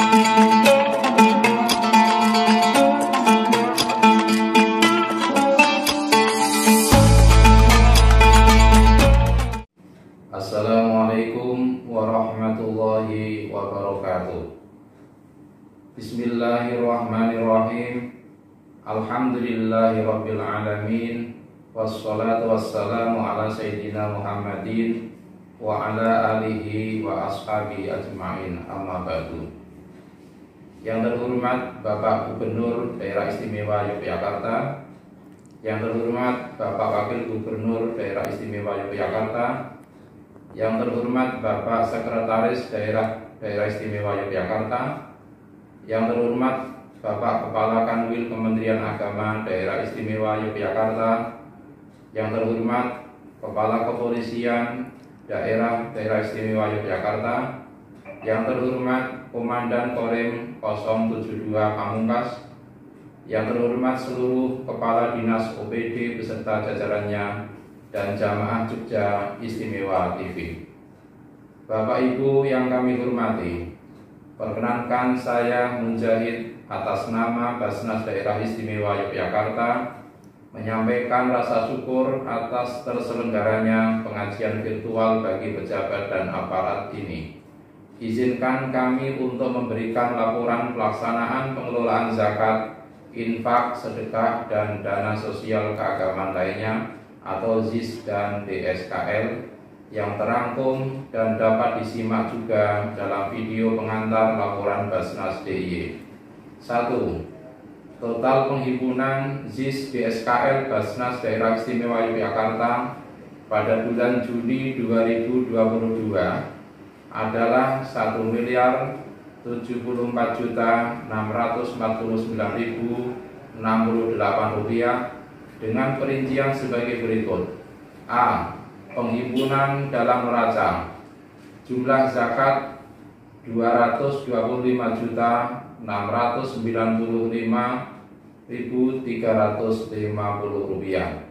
Assalamualaikum warahmatullahi wabarakatuh. Bismillahirrahmanirrahim. Alhamdulillahirabbil alamin. Wassalatu wassalamu ala sayyidina Muhammadin wa ala alihi wa ashabihi ajma'in, amma ba'du. Yang terhormat Bapak Gubernur Daerah Istimewa Yogyakarta, yang terhormat Bapak Wakil Gubernur Daerah Istimewa Yogyakarta, yang terhormat Bapak Sekretaris Daerah Istimewa Yogyakarta, yang terhormat Bapak Kepala Kanwil Kementerian Agama Daerah Istimewa Yogyakarta, yang terhormat Kepala Kepolisian Daerah Istimewa Yogyakarta, yang terhormat Komandan Korem 072 Pamungkas, yang terhormat seluruh Kepala Dinas OPD beserta jajarannya, dan jamaah Jogja Istimewa TV. Bapak Ibu yang kami hormati, perkenankan saya Munjahid atas nama Basnas Daerah Istimewa Yogyakarta menyampaikan rasa syukur atas terselenggaranya pengajian virtual bagi pejabat dan aparat ini. Izinkan kami untuk memberikan laporan pelaksanaan pengelolaan zakat, infak, sedekah, dan dana sosial keagamaan lainnya atau ZIS dan DSKL yang terangkum dan dapat disimak juga dalam video pengantar laporan Basnas DIY. 1. Total penghimpunan ZIS DSKL Basnas Daerah Istimewa Yogyakarta pada bulan Juni 2022 adalah 1.074.649.068 rupiah dengan perincian sebagai berikut. A. Penghimpunan dalam neraca. Jumlah zakat 225.695.350 rupiah.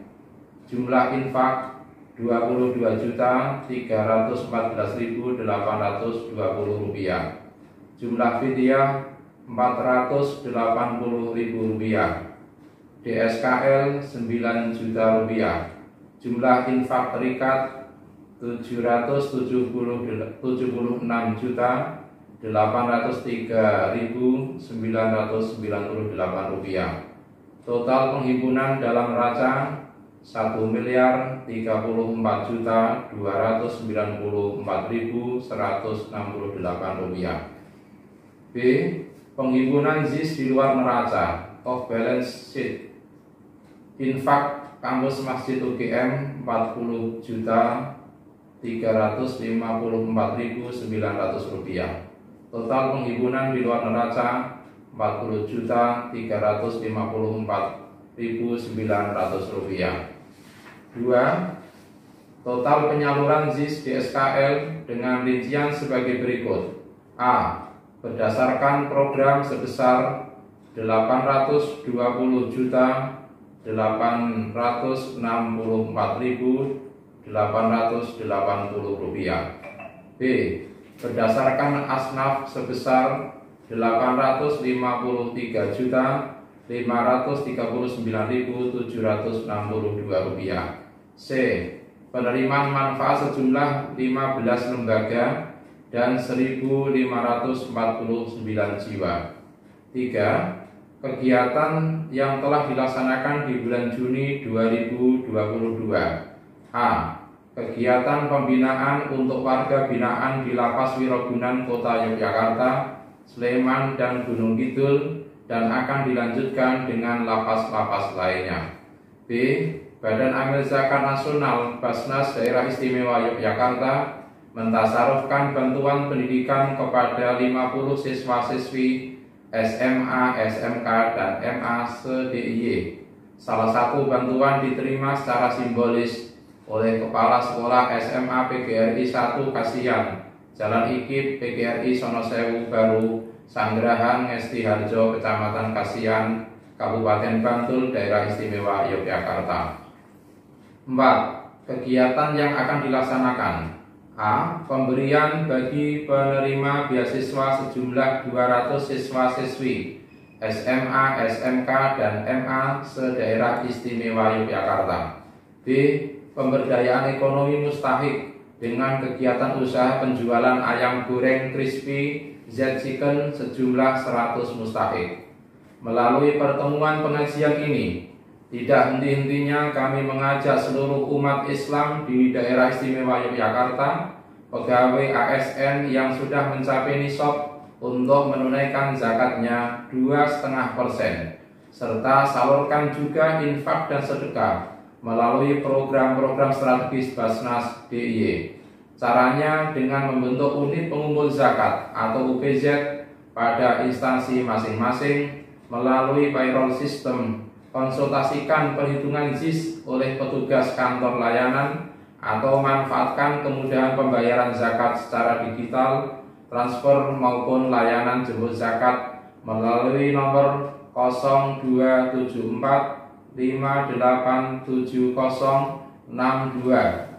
Jumlah infak 22.314.820 rupiah. Jumlah fidyah 480.000 rupiah. DSKL 9 juta rupiah. Jumlah infak terikat 776.803.998 rupiah. Total penghimpunan dalam neraca 1.34.294.168 rupiah. B. Penghimpunan ZIS di luar neraca off balance sheet. Infak kampus Masjid UGM 40.354.900 rupiah. Total penghimpunan di luar neraca 40.354.900 rupiah. 2. Total penyaluran ZIS DSKL dengan rincian sebagai berikut. A. Berdasarkan program sebesar 820.864.880 rupiah. B. Berdasarkan asnaf sebesar 850.539.762 rupiah. C. Penerimaan manfaat sejumlah 15 lembaga dan 1.549 jiwa. 3. Kegiatan yang telah dilaksanakan di bulan Juni 2022. A. Kegiatan pembinaan untuk warga binaan di Lapas Wirogunan Kota Yogyakarta, Sleman, dan Gunung Kidul, dan akan dilanjutkan dengan lapas-lapas lainnya. B. Badan Amil Zakat Nasional Basnas Daerah Istimewa Yogyakarta mentasarufkan bantuan pendidikan kepada 50 siswa-siswi SMA, SMK, dan MA se-DIY. Salah satu bantuan diterima secara simbolis oleh Kepala Sekolah SMA PGRI 1 Kasihan, Jalan Ikip, PGRI Sonosewu Baru, Sanggerahan, Ngesti Harjo, Kecamatan Kasihan, Kabupaten Bantul, Daerah Istimewa Yogyakarta. 4. Kegiatan yang akan dilaksanakan. A. Pemberian bagi penerima beasiswa sejumlah 200 siswa-siswi SMA, SMK, dan MA se-Daerah Istimewa Yogyakarta. B. Pemberdayaan ekonomi mustahik dengan kegiatan usaha penjualan ayam goreng crispy Z-Chicken sejumlah 100 mustahik. Melalui pertemuan pengajian ini, tidak henti-hentinya kami mengajak seluruh umat Islam di Daerah Istimewa Yogyakarta, pegawai ASN yang sudah mencapai nisab untuk menunaikan zakatnya 2,5%, serta salurkan juga infak dan sedekah melalui program-program strategis Basnas DIY. Caranya dengan membentuk unit pengumpul zakat atau UPZ pada instansi masing-masing melalui payroll system, konsultasikan perhitungan JIS oleh petugas kantor layanan, atau manfaatkan kemudahan pembayaran zakat secara digital, transfer maupun layanan jemput zakat melalui nomor 0274 587062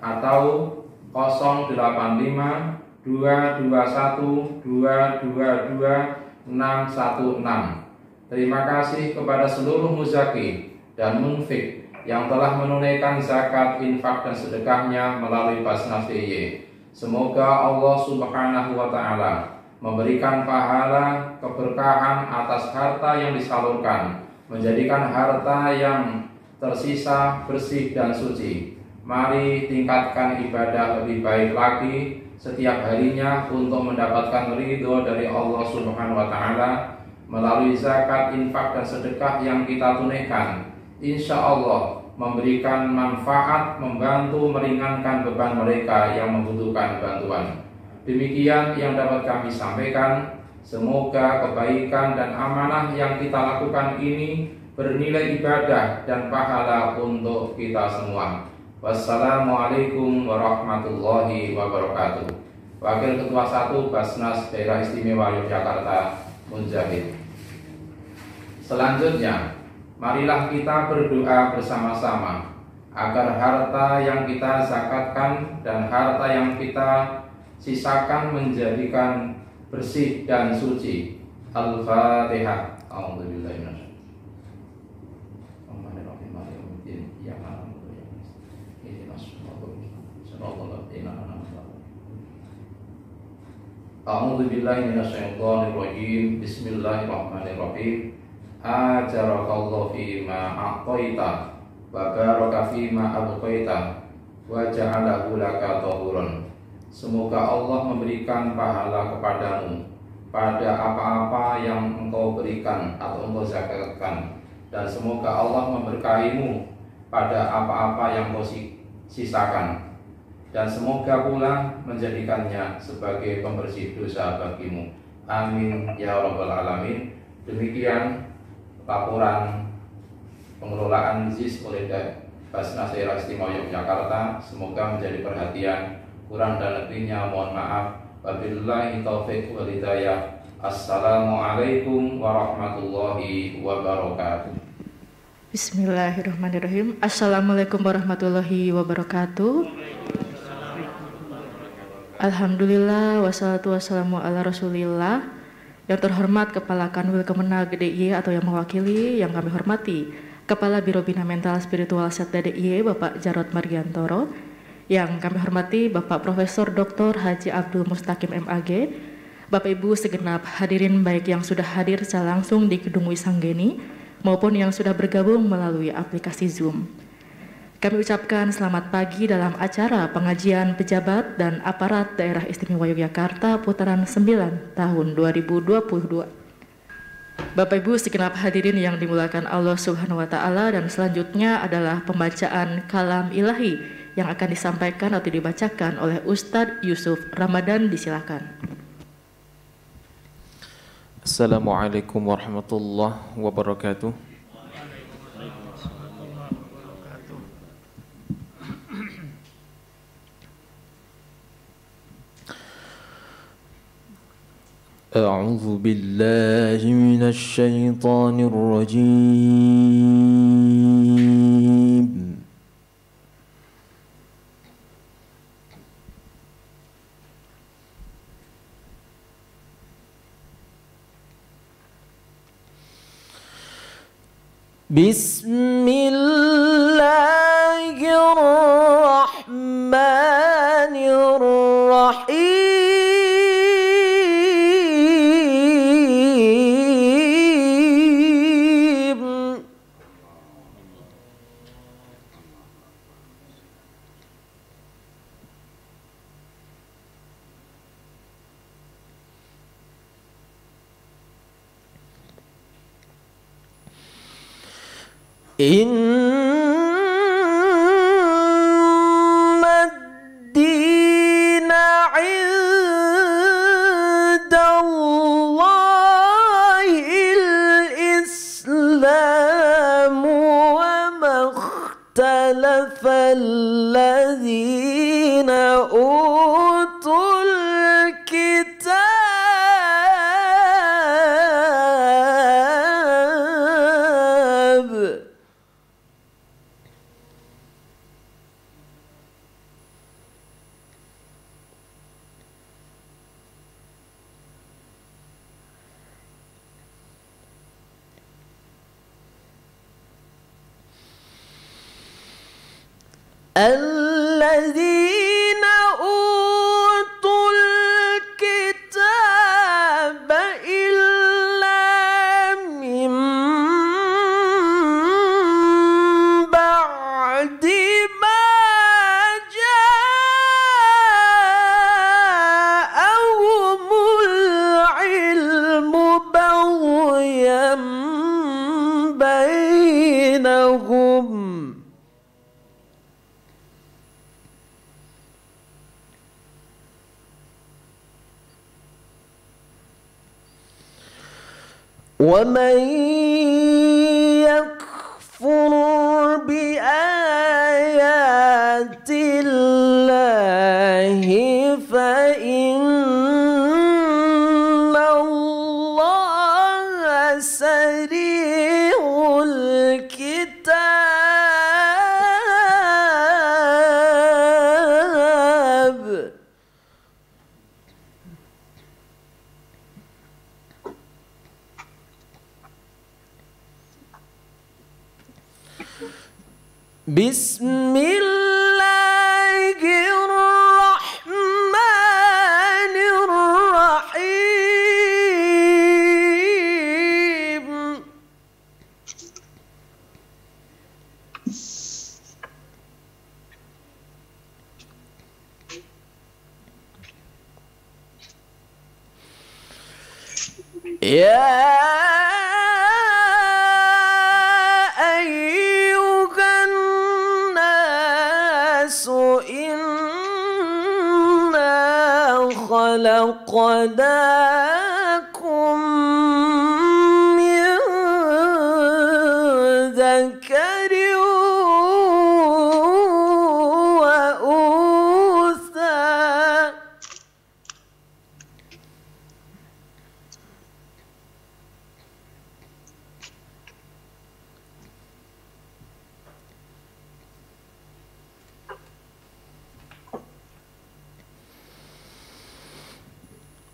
atau 085 221 222 616. Terima kasih kepada seluruh muzaki dan munfik yang telah menunaikan zakat, infak, dan sedekahnya melalui Basnas DIY. Semoga Allah Subhanahu wa Ta'ala memberikan pahala keberkahan atas harta yang disalurkan, menjadikan harta yang tersisa bersih dan suci. Mari tingkatkan ibadah lebih baik lagi setiap harinya untuk mendapatkan ridho dari Allah Subhanahu wa Ta'ala melalui zakat, infak, dan sedekah yang kita tunaikan. Insya Allah memberikan manfaat, membantu meringankan beban mereka yang membutuhkan bantuan. Demikian yang dapat kami sampaikan. Semoga kebaikan dan amanah yang kita lakukan ini bernilai ibadah dan pahala untuk kita semua. Wassalamualaikum warahmatullahi wabarakatuh. Wakil Ketua 1 Basnas Daerah Istimewa Yogyakarta, Munjahid. Selanjutnya, marilah kita berdoa bersama-sama agar harta yang kita zakatkan dan harta yang kita sisakan menjadikan bersih dan suci. Al-Fatihah. A'udzubillahi minasyaitonirrajim. Bismillahirrahmanirrahim. Ajarakallahu fima a'taita wa baraka fima abqaita wa ja'alahu laka tahuran. Semoga Allah memberikan pahala kepadamu pada apa-apa yang engkau berikan atau engkau zakatkan, dan semoga Allah memberkahimu pada apa-apa yang engkau sisakan, dan semoga pula menjadikannya sebagai pembersih dosa bagimu. Amin ya rabbal alamin. Demikian laporan pengelolaan JIS oleh Basnas Daerah Istimewa Yogyakarta. Semoga menjadi perhatian. Kurang dan lebihnya mohon maaf. Wabillahi taufiq wal hidayah. Assalamualaikum warahmatullahi wabarakatuh. Bismillahirrahmanirrahim. Assalamualaikum warahmatullahi wabarakatuh. Alhamdulillah, wassalatu wassalamu ala rasulillah. Yang terhormat Kepala Kanwil Kemenag DIY atau yang mewakili, yang kami hormati Kepala Biro Bina Mental Spiritual Setda DIY Bapak Jarod Margiantoro, yang kami hormati Bapak Profesor Dr. Haji Abdul Mustaqim MAG, Bapak Ibu segenap hadirin baik yang sudah hadir secara langsung di Gedung Wisanggeni maupun yang sudah bergabung melalui aplikasi Zoom. Kami ucapkan selamat pagi dalam acara pengajian pejabat dan aparat Daerah Istimewa Yogyakarta putaran 9 tahun 2022. Bapak Ibu segenap hadirin yang dimuliakan Allah Subhanahu wa Ta'ala, dan selanjutnya adalah pembacaan kalam ilahi yang akan disampaikan atau dibacakan oleh Ustadz Yusuf Ramadan. Disilakan. Assalamualaikum warahmatullahi wabarakatuh. أعوذ بالله من الشيطان الرجيم Bismillahirrahmanirrahim. Inna ad-dina 'indallahil Islam wa makhtalafa alladhina utul kitab الذين أوتوا الكتاب إلا من بعد ما جاءهم العلم بغيا بينهم ومن يكفر بآيات الله فإن الله سريع الكتاب بسم الله الرحمن الرحيم يا خلقناكم من ذكر وأنثى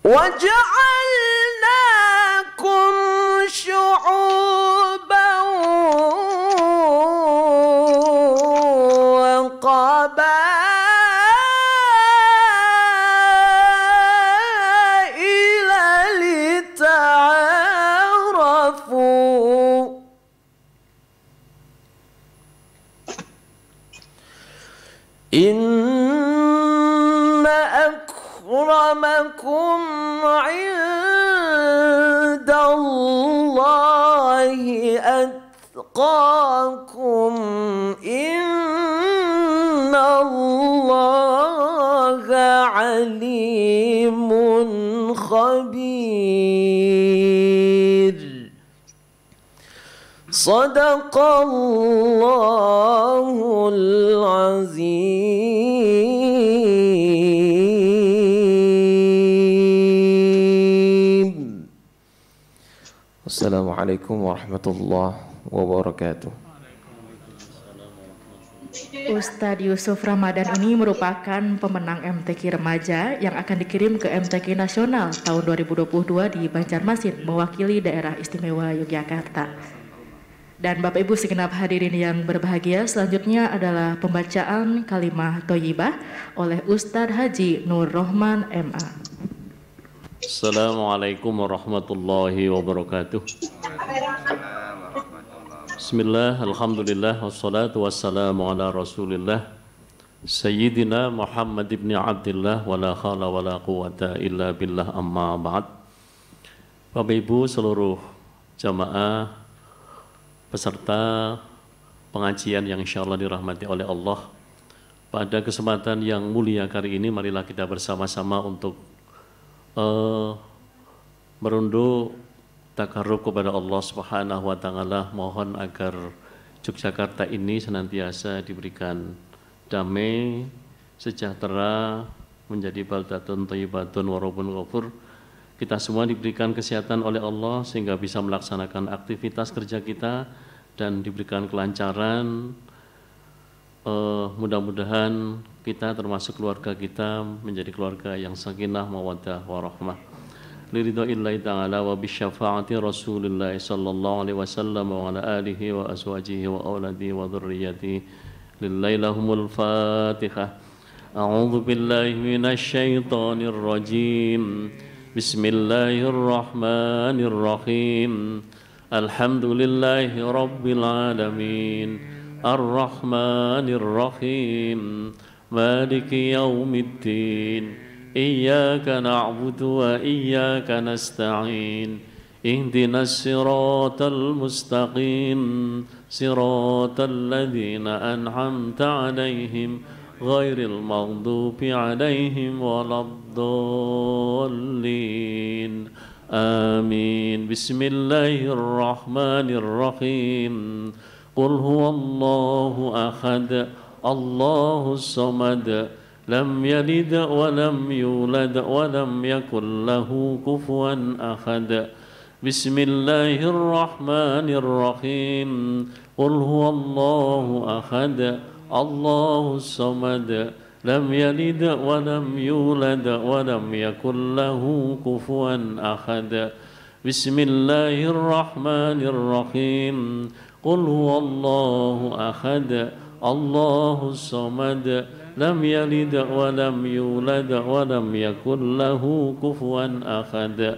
وجعلناكم شعوبا وقبائل لتعارفوا إن أكرمكم عند الله أتقاكم إن الله عليم خبير صدق الله العظيم. Assalamualaikum warahmatullahi wabarakatuh. Ustadz Yusuf Ramadan ini merupakan pemenang MTQ Remaja yang akan dikirim ke MTQ Nasional tahun 2022 di Banjarmasin mewakili daerah istimewa Yogyakarta. Dan Bapak Ibu segenap hadirin yang berbahagia, selanjutnya adalah pembacaan kalimah thayyibah oleh Ustadz Haji Nur Rohman MA. Assalamualaikum warahmatullahi wabarakatuh. Bismillah, alhamdulillah, wassalatu wassalamu ala rasulillah Sayyidina Muhammad ibn Abdillah, wa la khala wa la quwata illa billah, amma ba'd. Bapak Ibu seluruh jamaah peserta pengajian yang insyaallah dirahmati oleh Allah, pada kesempatan yang mulia kali ini marilah kita bersama-sama untuk merunduk takarrub kepada Allah Subhanahu wa taala. Mohon agar Yogyakarta ini senantiasa diberikan damai, sejahtera, menjadi baldatun thayyibatun wa rabbun ghafur. Kita semua diberikan kesehatan oleh Allah sehingga bisa melaksanakan aktivitas kerja kita dan diberikan kelancaran. Mudah-mudahan kita termasuk keluarga kita menjadi keluarga yang sakinah, mawaddah, warahmah. Liridha'illahi ta'ala wa bisyafaati Rasulillah sallallahu alaihi wasallam wa ala alihi wa azwajihi wa auladihi wa dhurriyyatihi. Lillahi lahumul Fatihah. A'udzu billahi minasy syaithanir rajim. Bismillahirrahmanirrahim. Alhamdulillahi rabbil alamin. Ar-Rahmanir Rahim. Maliki yaumiddin. Iyyaka na'budu wa iyyaka nasta'in. Ihdinas siratal mustaqim. Siratal ladzina an'amta 'alaihim ghairil maghdubi 'alaihim waladdallin. Amin. Bismillahirrahmanirrahim. Qul huwallahu ahad, Allahus samad, lam yalid wa lam yulad wa lam yakul lahu kufuwan ahad. Bismillahirrahmanirrahim. Qul huwallahu ahad, Allahus samad, lam yalid wa lam yulad wa lam yakul lahu kufuwan ahad. Bismillahirrahmanirrahim. Qul huwallahu ahad, Allahus samad, lam yalid wa lam yulad wa lam yakul lahu kufuwan ahad.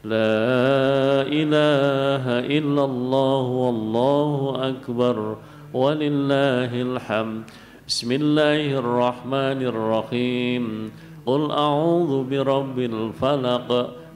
La ilaha illallah wallahu akbar walillahil hamd. Bismillahirrahmanirrahim. Qul a'udzu birabbil falaq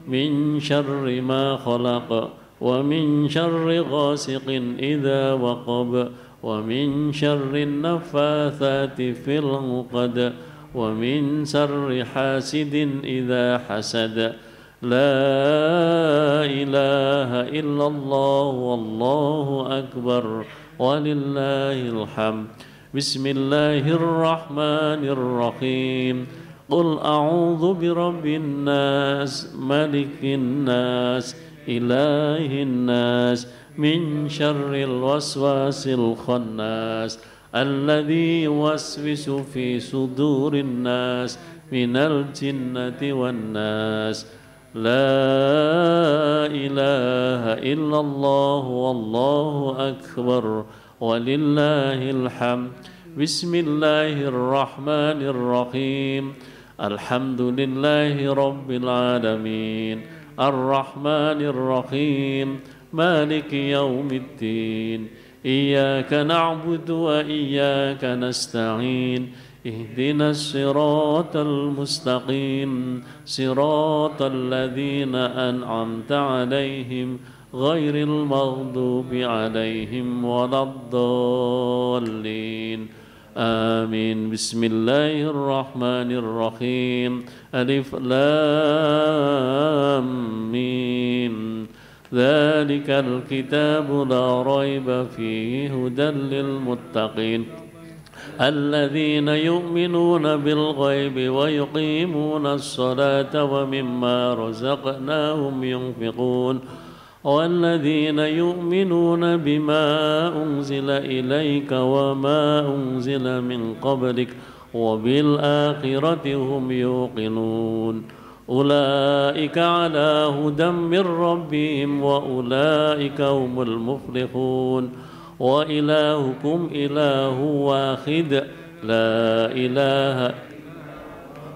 min syarri ma khalaq wa min syarri ghasiqin idza waqab wa min syarri naffatsati fil 'uqad wa min syarri hasidin idza hasad. La ilaha illallah wallahu akbar walillahil hamd. Bismillahirrahmanirrahim. Qul a'udzu birabbin nas, malikin nas, ilahin nas, min syarril waswasil khannas, alladzi yuwaswisu fi sudurin nas, minal jinnati wan nas. La ilaha illallah wallahu akbar walillahil hamd. Bismillahirrahmanirrahim. Alhamdulillahi rabbil alamin. Ar-Rahmanir Rahim. Maliki yaumiddin. Iyyaka na'budu wa iyyaka nasta'in. Ihdinas siratal mustaqim. Siratal ladzina an'amta 'alaihim ghairil maghdubi 'alaihim waladdallin. Amin. Bismillahirrahmanirrahim. Alif lam mim. Dzalikal kitabu la raiba fihi hudan lil muttaqin. Alladzina yu'minuna bil ghaibi wa yuqimuna as-salata wa mimma razaqnahum yunfiqun. والذين يؤمنون بما أنزل إليك وما أنزل من قبلك وبالآخرة هم يوقنون. أولئك على هدى من ربهم وأولئك هم المفلحون. وإلهكم إله واحد لا إله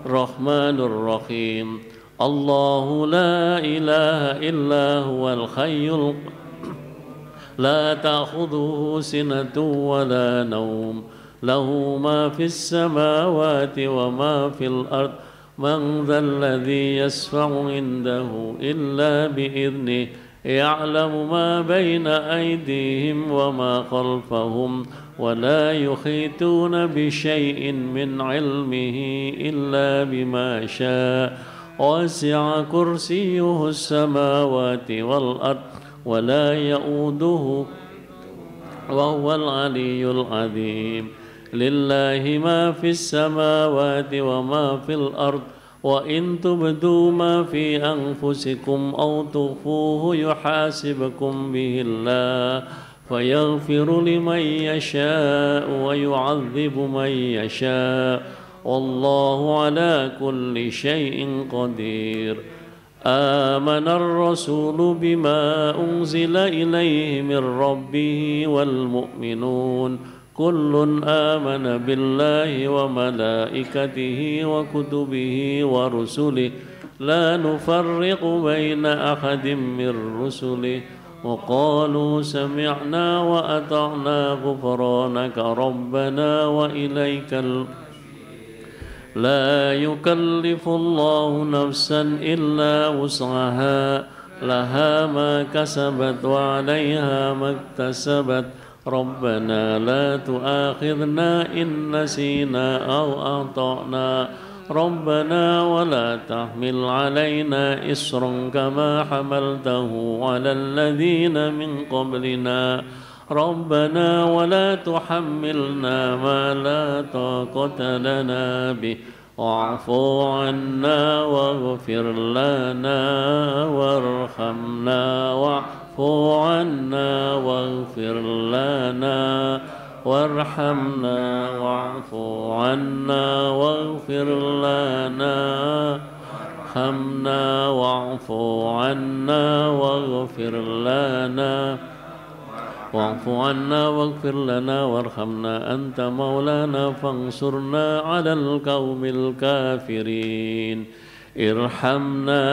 الرحمن الرحيم الله لا إله إلا هو الحي لا تأخذه سنة ولا نوم له ما في السماوات وما في الأرض من ذا الذي يشفع عنده إلا بإذنه يعلم ما بين أيديهم وما خلفهم ولا يحيطون بشيء من علمه إلا بما شاء وسع كرسيه السماوات والأرض ولا يؤوده وهو العلي العظيم لله ما في السماوات وما في الأرض وإن تبدوا ما في أنفسكم أو تخفوه يحاسبكم به الله فيغفر لمن يشاء ويعذب من يشاء والله على كل شيء قدير آمن الرسول بما أنزل إليه من ربه والمؤمنون كل آمن بالله وملائكته وكتبه ورسله لا نفرق بين أحد من رسله وقالوا سمعنا وأطعنا غفرانك ربنا وإليك لا يكلف الله نفسا إلا وسعها لها ما كسبت وعليها ما اكتسبت ربنا لا تؤاخذنا إن نسينا أو أخطأنا ربنا ولا تحمل علينا إصرا كما حملته على الذين من قبلنا ربنا ولا تحملنا ما لا طاقة لنا به واعف عنا واغفر لنا وارحمنا واعف عنا واغفر لنا وارحمنا واعف عنا واغفر لنا وارحمنا واعف عنا واغفر لنا واعف عنا واغفر لنا وارحمنا أنت مولانا فانصرنا على القوم الكافرين ارحمنا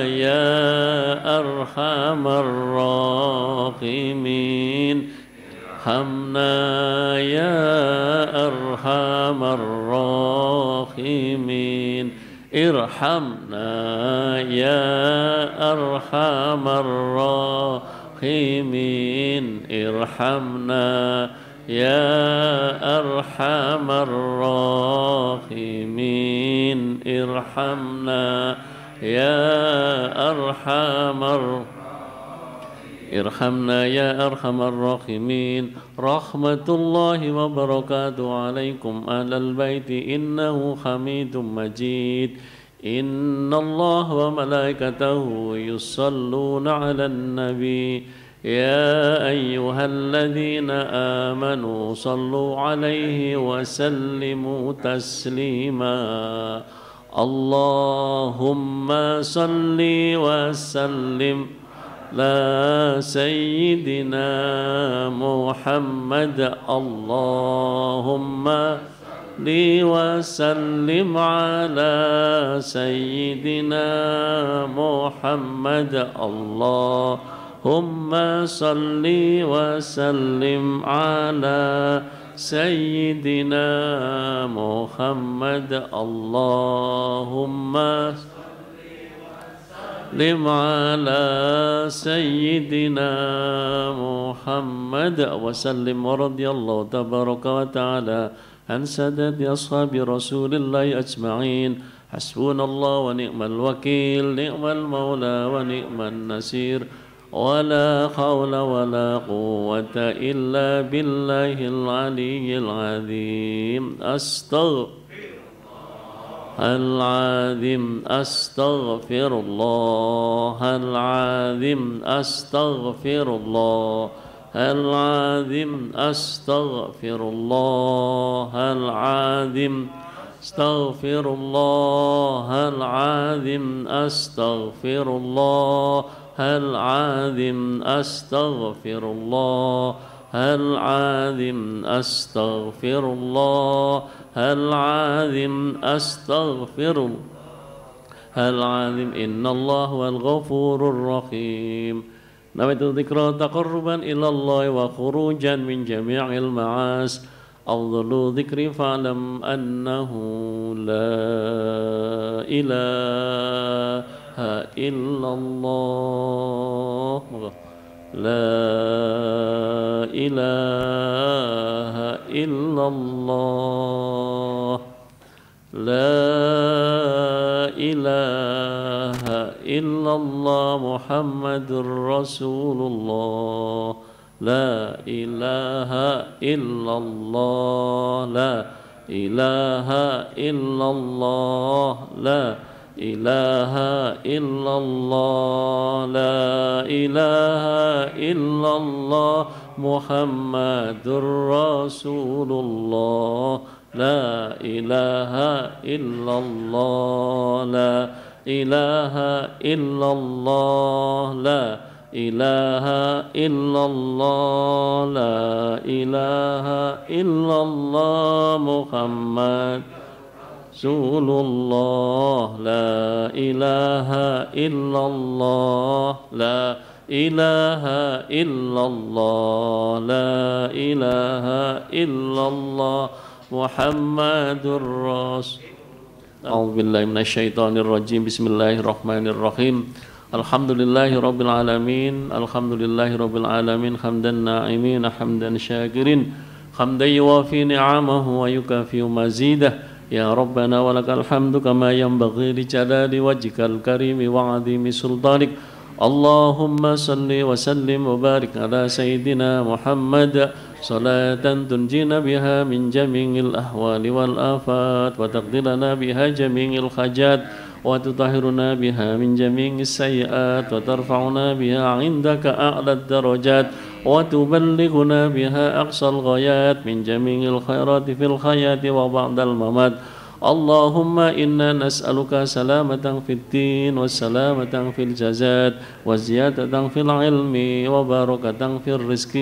يا أرحم الراحمين ارحمنا يا أرحم الراحمين ارحمنا يا أرحم الراحمين ارحمنا يا أرحم الراحمين ارحمنا يا أرحم ارحمنا يا أرحم الراحمين رحمة الله وبركاته عليكم أهل البيت إنه حميد مجيد إن الله وملائكته يصلون على النبي يا أيها الذين آمنوا صلوا عليه وسلموا تسليما اللهم صل وسلم لا سيدنا محمد اللهم لي وسلم على سيدنا محمد اللهم صل وسلم على سيدنا محمد اللهم سلم على سيدنا محمد وسلم ورضي الله تبارك وتعالى عن سادات أصحاب رسول الله أجمعين حسبنا الله ونعم الوكيل نعم المولى ونعم النصير ولا حول ولا قوة إلا بالله العلي العظيم العظيم أستغفر الله العظيم أستغفر الله العظيم أستغفر الله العظيم أستغفر الله العظيم أستغفر الله العظيم أستغفر الله العظيم أستغفر الله العظيم أستغفر الله العظيم إن الله هو الغفور الرحيم نويت ذكرى تقربا إلى الله وخروجا من جميع المعاصي أفضل ذكر فاعلم أنه لا إله إلا الله لا إله إلا الله لا إله إلا الله محمد رسول الله لا إله إلا الله لا إله إلا الله لا إله إلا الله لا إله إلا الله محمد رسول الله لا إله إلا الله لا إله إلا الله لا إله إلا الله لا إله إلا الله محمد رسول الله لا إله إلا الله لا إله إلا الله لا إله إلا الله محمد رسول أعوذ بالله من الشيطان الرجيم بسم الله الرحمن الرحيم الحمد لله رب العالمين الحمد لله رب العالمين حمدا ناعمين حمدا شاكرين حمدا يوافي نعمه ويكافئ مزيده يا ربنا ولك الحمد كما ينبغي لجلال وجهك الكريم وعظيم سلطانك اللهم صل وسلم وبارك على سيدنا محمد صلاة تنجينا بها من جميع الأهوال والآفات وتقضي لنا بها جميع الحاجات وتطهرنا بها من جميع السيئات وترفعنا بها عندك أعلى الدرجات وتبلغنا بها أقصى الغايات من جميع الخيرات في الحياة وبعد الممات اللهم إنا نسألك سلامة في الدين والسلامة في الجزاء وزيادة في العلم وبركة في الرزق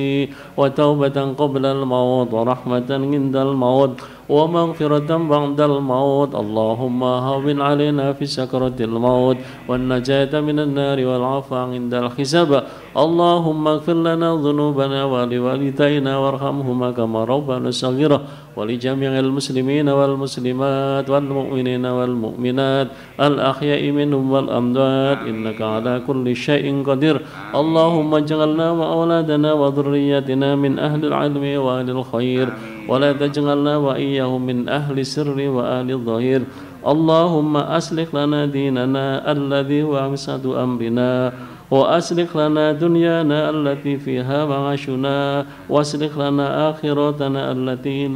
وتوبة قبل الموت ورحمة عند الموت ومغفرة بعد الموت اللهم هون علينا في سكرة الموت والنجاة من النار والعفو عند الحساب اللهم اغفر لنا ذنوبنا ولوالدينا وارحمهما كما ربنا صغيرا ولجميع المسلمين والمسلمات والمؤمنين والمؤمنات الأحياء منهم والأموات إنك على كل شيء قدير اللهم اجعلنا وأولادنا وذرياتنا من أهل العلم وأهل الخير ولا تجعلنا وإياهم من أهل السر وأهل الظهير اللهم أصلح لنا ديننا الذي هو عصمة أمرنا وأصلح لنا دنيانا التي فيها معاشنا وأصلح لنا آخرتنا التي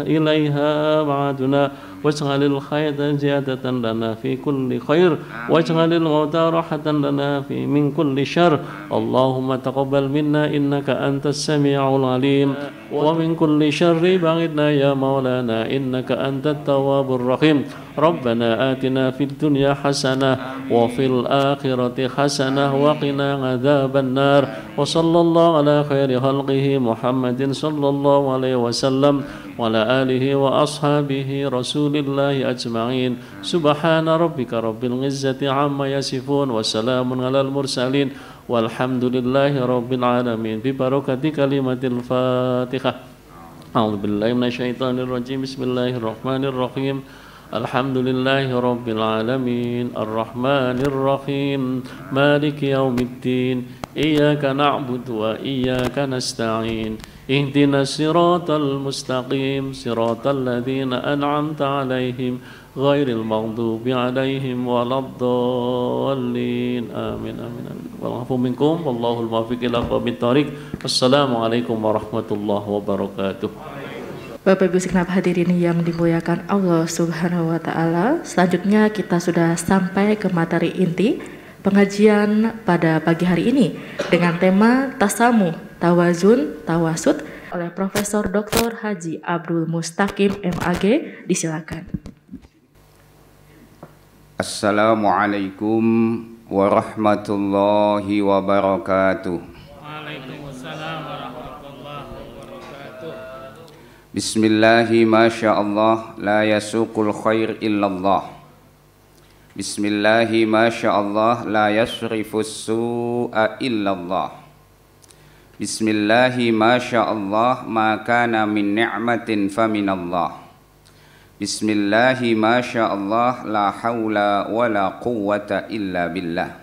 إليها معادنا واجعل الخير زيادة لنا في كل خير واجعل الموت راحة لنا من كل شر اللهم تقبل منا إنك أنت السميع العليم ومن كل شر بعدنا يا مولانا إنك أنت التواب الرحيم ربنا آتنا في الدنيا حسنة وفي الآخرة حسنة وقنا عذاب النار وصلى الله على خير خلقه محمد صلى الله عليه وسلم وعلى آله وأصحابه رسول الله أجمعين سبحان ربك رب العزة عما يصفون وسلام على المرسلين والحمد لله رب العالمين ببركة كلمة الفاتحة أعوذ بالله من الشيطان الرجيم بسم الله الرحمن الرحيم الحمد لله رب العالمين الرحمن الرحيم مالك يوم الدين إياك نعبد وإياك نستعين اهدنا الصراط المستقيم صراط الذين أنعمت عليهم غير المغضوب عليهم ولا الضالين آمين آمين آمين والعفو منكم والله الموفق إلى أقوم الطريق السلام عليكم ورحمة الله وبركاته. Bapak Ibu segenap hadirin yang dimuliakan Allah Subhanahu wa taala, selanjutnya kita sudah sampai ke materi inti pengajian pada pagi hari ini dengan tema Tasamuh, Tawazun, Tawasud oleh Profesor Dr. Haji Abdul Mustaqim MAG. Disilakan. Assalamualaikum warahmatullahi wabarakatuh. Waalaikumsalam warahmatullahi Bismillahi masyaallah la yasuqul khair illallah. Bismillahi masyaallah la yasrifus su'a illallah. Bismillahi masyaallah ma kana min ni'matin faminallah. Bismillahi masyaallah la haula wala quwwata illa billah.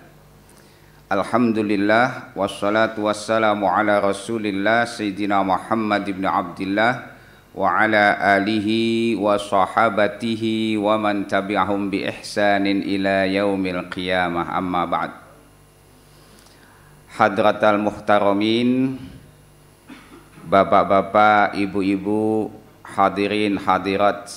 Alhamdulillah wassalatu wassalamu ala Rasulillah Sayyidina Muhammad ibn Abdillah wa ala alihi wa sahabatihi wa man tabi'ahum bi ihsanin ila yaumil qiyamah, amma ba'd. Hadratal muhtaramin, bapak-bapak, ibu-ibu, hadirin hadirat,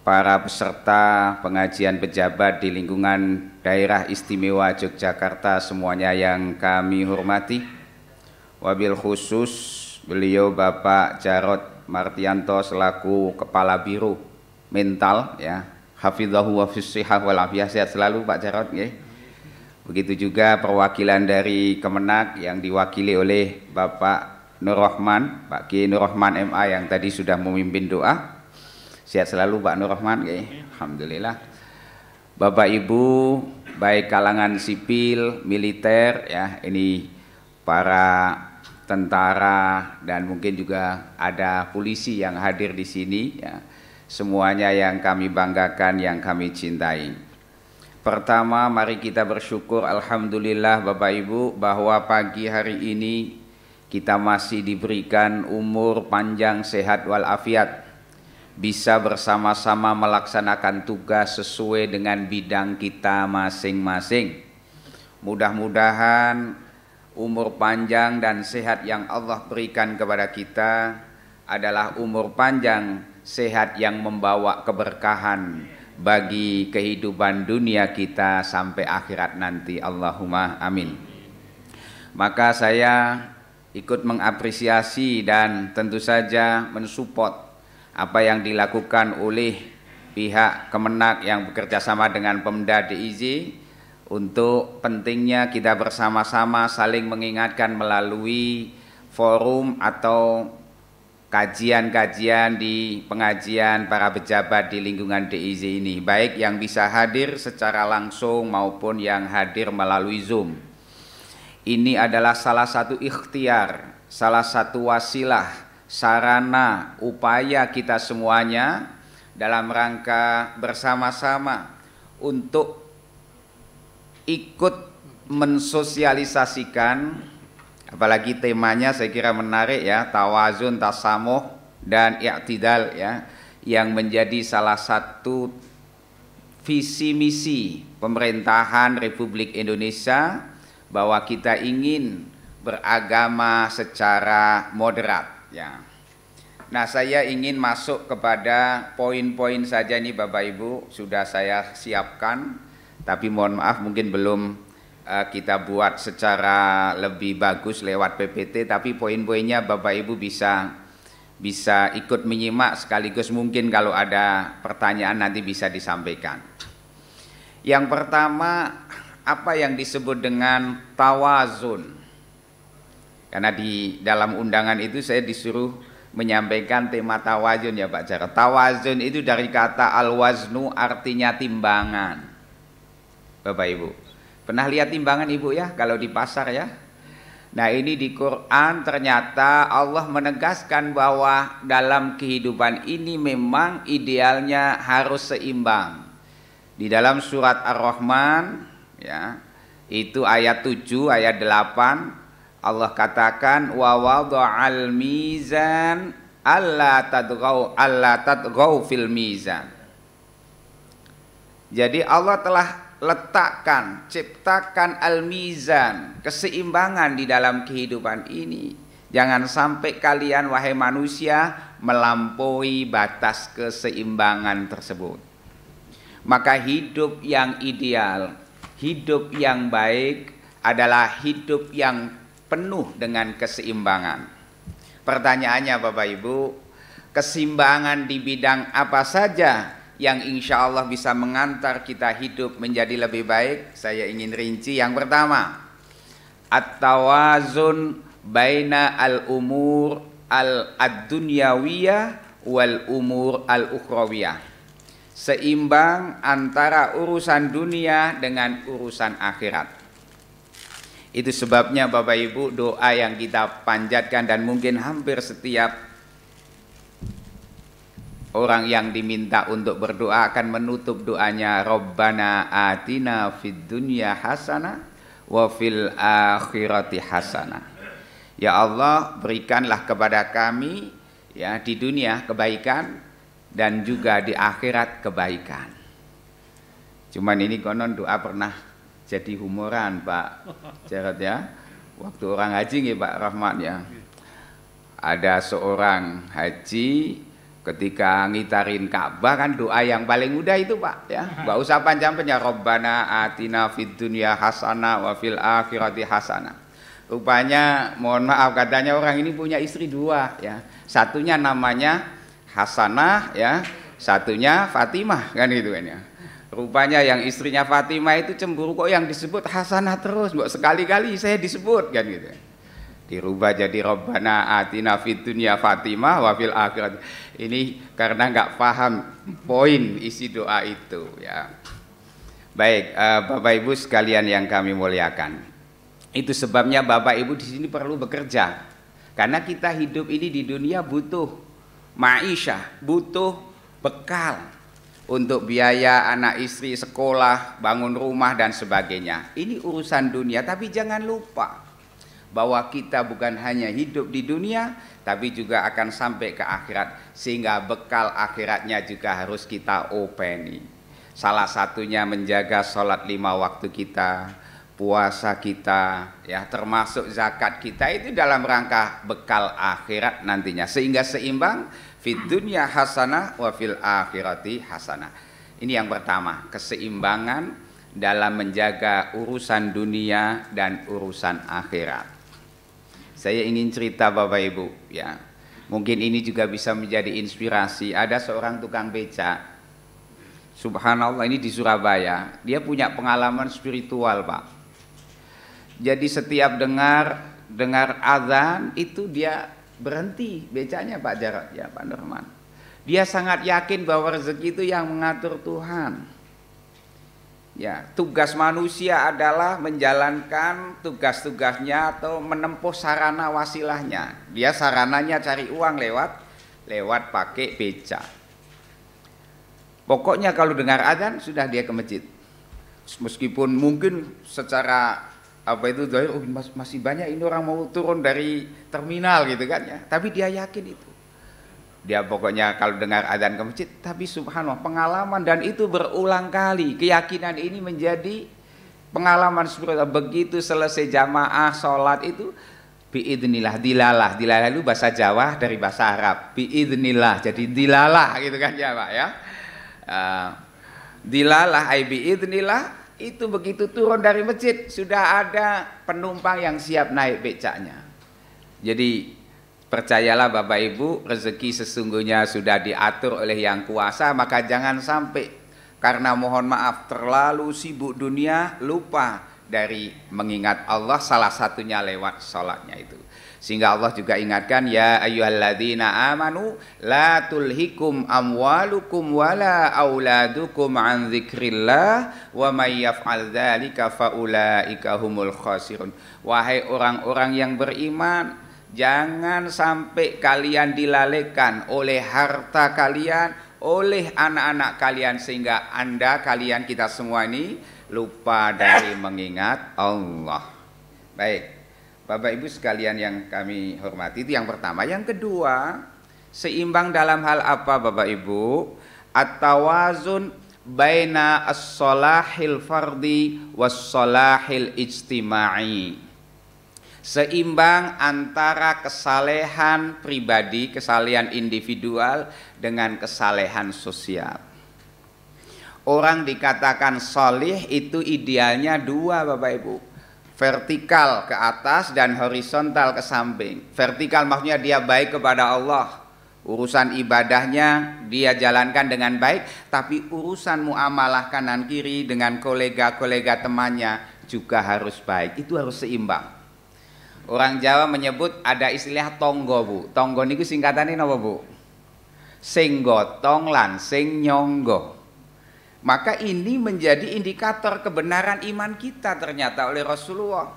para peserta pengajian pejabat di lingkungan Daerah Istimewa Yogyakarta semuanya yang kami hormati. Wabil khusus beliau Bapak Jarod Martianto selaku Kepala Biro Mental, ya, hafidhahu wa fissihah wal afiyah, sehat selalu Pak Jarod, ya. Begitu juga perwakilan dari Kemenak yang diwakili oleh Bapak Nur Rahman, Pak Kiai Nur Rahman MA yang tadi sudah memimpin doa. Sehat selalu Pak Nur Rahman, ya. Alhamdulillah. Bapak Ibu baik kalangan sipil, militer, ya, ini para tentara dan mungkin juga ada polisi yang hadir di sini, ya. Semuanya yang kami banggakan, yang kami cintai. Pertama, mari kita bersyukur alhamdulillah Bapak Ibu bahwa pagi hari ini kita masih diberikan umur panjang, sehat walafiat, bisa bersama-sama melaksanakan tugas sesuai dengan bidang kita masing-masing. Mudah-mudahan umur panjang dan sehat yang Allah berikan kepada kita adalah umur panjang, sehat yang membawa keberkahan bagi kehidupan dunia kita sampai akhirat nanti. Allahumma amin. Maka saya ikut mengapresiasi dan tentu saja mensupport apa yang dilakukan oleh pihak Kemenak yang bekerja sama dengan Pemda DIY untuk pentingnya kita bersama-sama saling mengingatkan melalui forum atau kajian-kajian di pengajian para pejabat di lingkungan DIY ini, baik yang bisa hadir secara langsung maupun yang hadir melalui Zoom. Ini adalah salah satu ikhtiar, salah satu wasilah, sarana, upaya kita semuanya dalam rangka bersama-sama untuk ikut mensosialisasikan, apalagi temanya saya kira menarik, ya, tawazun, tasamuh dan i'tidal, ya, yang menjadi salah satu visi misi pemerintahan Republik Indonesia bahwa kita ingin beragama secara moderat, ya. Nah, saya ingin masuk kepada poin-poin saja nih Bapak Ibu, sudah saya siapkan. Tapi mohon maaf mungkin belum kita buat secara lebih bagus lewat PPT, tapi poin-poinnya Bapak Ibu bisa ikut menyimak sekaligus mungkin kalau ada pertanyaan nanti bisa disampaikan. Yang pertama, apa yang disebut dengan tawazun? Karena di dalam undangan itu saya disuruh menyampaikan tema tawazun, ya Pak Jarod. Tawazun itu dari kata al-waznu, artinya timbangan. Bapak Ibu, pernah lihat timbangan Ibu, ya, kalau di pasar, ya? Nah, ini di Quran ternyata Allah menegaskan bahwa dalam kehidupan ini memang idealnya harus seimbang. Di dalam surat Ar-Rahman, ya, itu ayat 7, ayat 8, Allah katakan wa wada'al mizan alla tadghaw fil mizan. Jadi Allah telah letakkan, ciptakan al-mizan, keseimbangan di dalam kehidupan ini. Jangan sampai kalian wahai manusia melampaui batas keseimbangan tersebut. Maka hidup yang ideal, hidup yang baik adalah hidup yang penuh dengan keseimbangan. Pertanyaannya Bapak Ibu, keseimbangan di bidang apa saja yang insya Allah bisa mengantar kita hidup menjadi lebih baik? Saya ingin rinci. Yang pertama, at-tawazun baina al-umur ad-dunyawiyah wal umur al-ukhrawiyah. Seimbang antara urusan dunia dengan urusan akhirat. Itu sebabnya Bapak Ibu, doa yang kita panjatkan dan mungkin hampir setiap orang yang diminta untuk berdoa akan menutup doanya, Rabbana atina fid dunya hasanah wa fil akhirati hasanah. Ya Allah, berikanlah kepada kami ya di dunia kebaikan dan juga di akhirat kebaikan. Cuman ini konon doa pernah jadi humoran Pak Jarod ya. Waktu orang haji nih Pak Rahmat ya. Ada seorang haji ketika ngitarin Ka'bah kan doa yang paling mudah itu Pak ya. Enggak usah panjang-panjang, Rabbana atina fid dunya hasanah wa fil akhirati hasanah. Rupanya mohon maaf katanya orang ini punya istri dua ya. Satunya namanya Hasanah ya, satunya Fatimah kan gitu kan ya. Rupanya yang istrinya Fatimah itu cemburu, kok yang disebut Hasanah terus, kok sekali-kali saya disebut kan gitu. Dirubah jadi Rabbana atina fid dunya Fatimah wa fil akhirat. Ini karena nggak paham poin isi doa itu ya. Baik, Bapak Ibu sekalian yang kami muliakan. Itu sebabnya Bapak Ibu di sini perlu bekerja. Karena kita hidup ini di dunia butuh ma'isyah, butuh bekal untuk biaya anak istri sekolah, bangun rumah dan sebagainya. Ini urusan dunia, tapi jangan lupa bahwa kita bukan hanya hidup di dunia, tapi juga akan sampai ke akhirat, sehingga bekal akhiratnya juga harus kita openi. Salah satunya menjaga sholat 5 waktu kita, puasa kita, ya termasuk zakat kita, itu dalam rangka bekal akhirat nantinya, sehingga seimbang fid dunya hasanah wa fil akhirati hasanah. Ini yang pertama, keseimbangan dalam menjaga urusan dunia dan urusan akhirat. Saya ingin cerita Bapak Ibu ya. Mungkin ini juga bisa menjadi inspirasi. Ada seorang tukang beca, subhanallah, ini di Surabaya. Dia punya pengalaman spiritual Pak. Jadi setiap dengar azan itu dia berhenti becanya Pak Jarod ya Pak Nurman. Dia sangat yakin bahwa rezeki itu yang mengatur Tuhan. Ya, tugas manusia adalah menjalankan tugas-tugasnya atau menempuh sarana wasilahnya. Dia sarananya cari uang lewat pakai beca. Pokoknya kalau dengar azan sudah dia ke masjid. Meskipun mungkin secara masih banyak ini orang mau turun dari terminal gitu kan ya, tapi dia yakin itu. Dia pokoknya kalau dengar azan ke masjid, tapi subhanallah pengalaman, dan itu berulang kali. Keyakinan ini menjadi pengalaman spiritual. Begitu selesai jamaah sholat itu, biidznillah, dilalah itu bahasa Jawa dari bahasa Arab. Biidznillah, jadi dilalah gitu kan ya Pak ya. Dilalah ai biidznillah. Itu begitu turun dari masjid sudah ada penumpang yang siap naik becaknya. Jadi percayalah Bapak Ibu, rezeki sesungguhnya sudah diatur oleh yang kuasa. Maka jangan sampai karena mohon maaf terlalu sibuk dunia lupa dari mengingat Allah, salah satunya lewat sholatnya itu. Sehingga Allah juga ingatkan, ya ayyuhalladzina amanu la tulhikum amwalukum wala auladukum an dzikrillah wa may yaf'al dzalika faulaika humul khasirun. Wahai orang-orang yang beriman, jangan sampai kalian dilalaikan oleh harta kalian, oleh anak-anak kalian, sehingga kalian kita semua ini lupa dari mengingat Allah. Baik, Bapak Ibu sekalian yang kami hormati, itu yang pertama. Yang kedua, seimbang dalam hal apa Bapak Ibu? At-tawazun baina as-salahil fardi was-salahil ijtimai. Seimbang antara kesalehan pribadi, kesalehan individual dengan kesalehan sosial. Orang dikatakan solih itu idealnya dua Bapak Ibu. Vertikal ke atas dan horizontal ke samping. Vertikal maksudnya dia baik kepada Allah, urusan ibadahnya dia jalankan dengan baik, tapi urusan muamalah kanan kiri dengan kolega-kolega temannya juga harus baik. Itu harus seimbang. Orang Jawa menyebut ada istilah tonggo, Bu. Tonggo niku singkatannya napa, Bu? Sing gotong lan sing nyonggo. Maka ini menjadi indikator kebenaran iman kita ternyata oleh Rasulullah.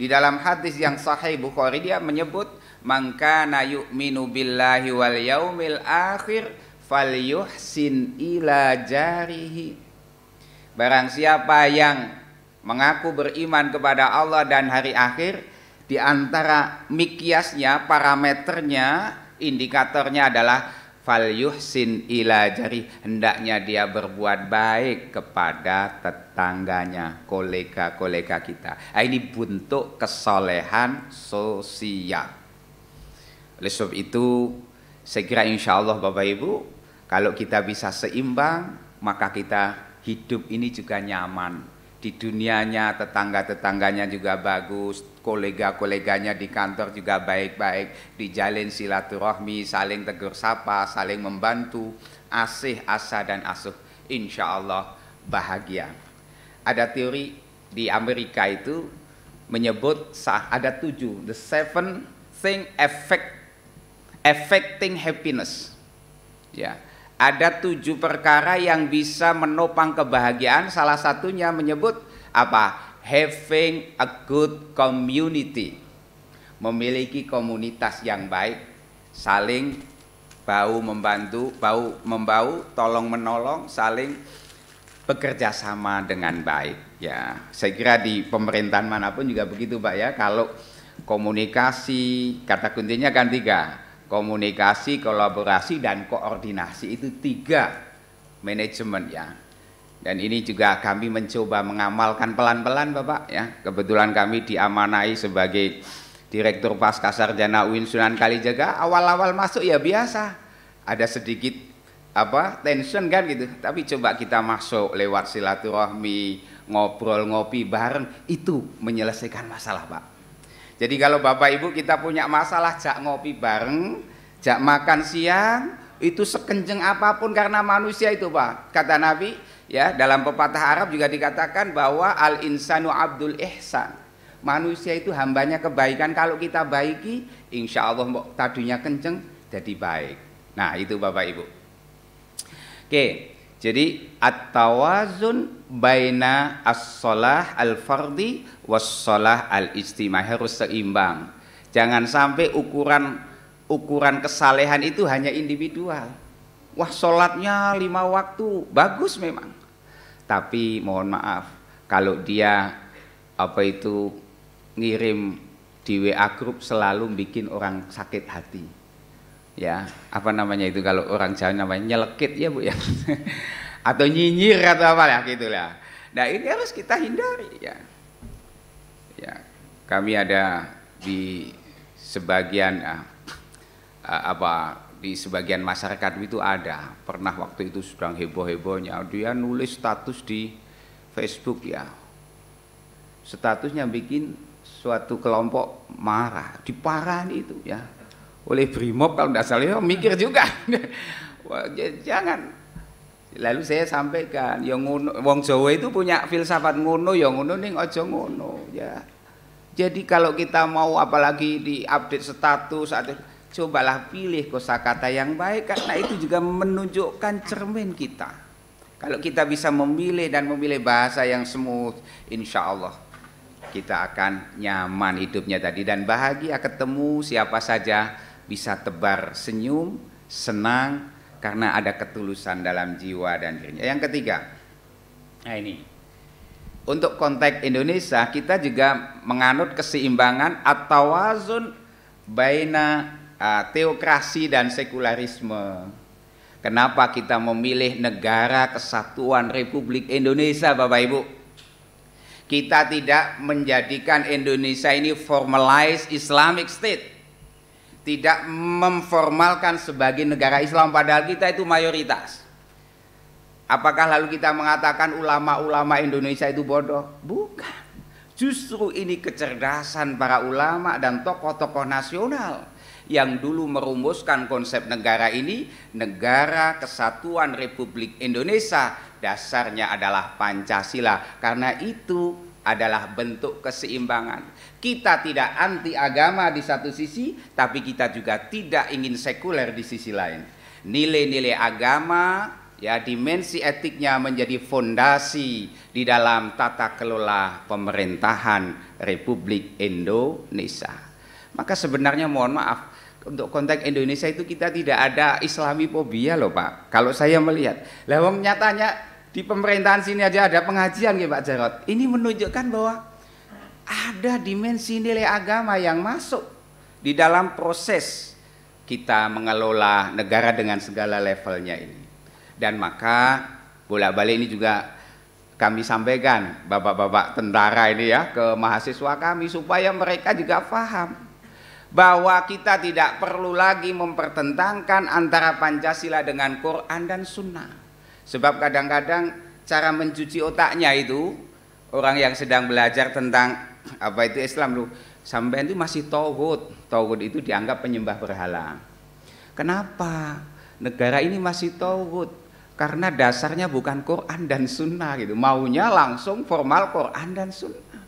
Di dalam hadis yang sahih Bukhari dia menyebut man kana yu'minu billahi wal yaumil akhir falyuhsin ila jarihi. Barang siapa yang mengaku beriman kepada Allah dan hari akhir, di antara mikyasnya, parameternya, indikatornya adalah falyuhsin ila jari, hendaknya dia berbuat baik kepada tetangganya, kolega-kolega kita. Nah, ini bentuk kesolehan sosial. Oleh sebab itu, saya kira insya Allah Bapak Ibu, kalau kita bisa seimbang, maka kita hidup ini juga nyaman. Di dunianya tetangga-tetangganya juga bagus, kolega-koleganya di kantor juga baik-baik, dijalin silaturahmi, saling tegur sapa, saling membantu, asih asa dan asuh, insya Allah bahagia. Ada teori di Amerika itu menyebut ada 7, the 7 thing affecting happiness. Ya. Ada 7 perkara yang bisa menopang kebahagiaan. Salah satunya menyebut apa? Having a good community. Memiliki komunitas yang baik, saling bau membantu, bau membau, tolong menolong, saling bekerja sama dengan baik. Ya, saya kira di pemerintahan manapun juga begitu, Pak ya. Kalau komunikasi, kata kuncinya kan 3. Komunikasi, kolaborasi, dan koordinasi, itu 3 manajemen ya. Dan ini juga kami mencoba mengamalkan pelan-pelan Bapak ya. Kebetulan kami diamanai sebagai Direktur Pasca Sarjana UIN Sunan Kalijaga. Awal-awal masuk ya biasa, ada sedikit tension kan gitu. Tapi coba kita masuk lewat silaturahmi, ngobrol, ngopi bareng, itu menyelesaikan masalah Pak. Jadi kalau Bapak Ibu kita punya masalah, jak ngopi bareng, jak makan siang, itu sekenceng apapun karena manusia itu Pak. Kata Nabi ya, dalam pepatah Arab juga dikatakan bahwa al insanu abdul ihsan. Manusia itu hambanya kebaikan, kalau kita baiki, insya Allah tadinya kenceng jadi baik. Nah itu Bapak Ibu. Oke, jadi at-tawazun baina as-shalah al-fardi was-shalah al-ijtimai, harus seimbang. Jangan sampai ukuran kesalehan itu hanya individual. Wah, sholatnya 5 waktu, bagus memang. Tapi mohon maaf, kalau dia ngirim di WA grup selalu bikin orang sakit hati. Ya, apa namanya itu kalau orang Jawa namanya nyelekit ya Bu ya. Atau nyinyir atau apa ya gitulah. Nah, ini harus kita hindari ya. Ya, kami ada di sebagian di sebagian masyarakat itu ada pernah waktu itu sedang heboh-hebohnya dia nulis status di Facebook ya. Statusnya bikin suatu kelompok marah, diparani itu ya oleh Brimob kalau tidak salah, mikir juga. Wah, jangan. Lalu saya sampaikan, yang wong Jawa itu punya filsafat ngono, yang ngono ning aja ngono ya. Jadi kalau kita mau apalagi di update status, cobalah pilih kosakata yang baik karena itu juga menunjukkan cermin kita. Kalau kita bisa memilih dan memilih bahasa yang smooth, insya Allah kita akan nyaman hidupnya tadi dan bahagia, ketemu siapa saja bisa tebar senyum, senang karena ada ketulusan dalam jiwa dan dirinya. Yang ketiga, nah ini untuk konteks Indonesia kita juga menganut keseimbangan at-tawazun baina teokrasi dan sekularisme. Kenapa kita memilih negara kesatuan Republik Indonesia Bapak Ibu? Kita tidak menjadikan Indonesia ini formalized Islamic State. Tidak memformalkan sebagai negara Islam padahal kita itu mayoritas. Apakah lalu kita mengatakan ulama-ulama Indonesia itu bodoh? Bukan. Justru ini kecerdasan para ulama dan tokoh-tokoh nasional yang dulu merumuskan konsep negara ini, Negara Kesatuan Republik Indonesia, dasarnya adalah Pancasila. Karena itu adalah bentuk keseimbangan. Kita tidak anti agama di satu sisi, tapi kita juga tidak ingin sekuler di sisi lain. Nilai-nilai agama, ya, dimensi etiknya menjadi fondasi di dalam tata kelola pemerintahan Republik Indonesia. Maka sebenarnya mohon maaf, untuk konteks Indonesia itu kita tidak ada Islamifobia loh Pak. Kalau saya melihat, lawang nyatanya di pemerintahan sini aja ada pengajian ya Pak Jarot. Ini menunjukkan bahwa ada dimensi nilai agama yang masuk di dalam proses kita mengelola negara dengan segala levelnya ini. Dan maka bolak-balik ini juga kami sampaikan bapak-bapak tentara ini ya ke mahasiswa kami supaya mereka juga paham bahwa kita tidak perlu lagi mempertentangkan antara Pancasila dengan Quran dan Sunnah. Sebab kadang-kadang cara mencuci otaknya itu orang yang sedang belajar tentang apa itu Islam loh, sampai itu masih tauhid. Tauhid itu dianggap penyembah berhala. Kenapa? Negara ini masih tauhid karena dasarnya bukan Quran dan Sunnah gitu. Maunya langsung formal Quran dan Sunnah.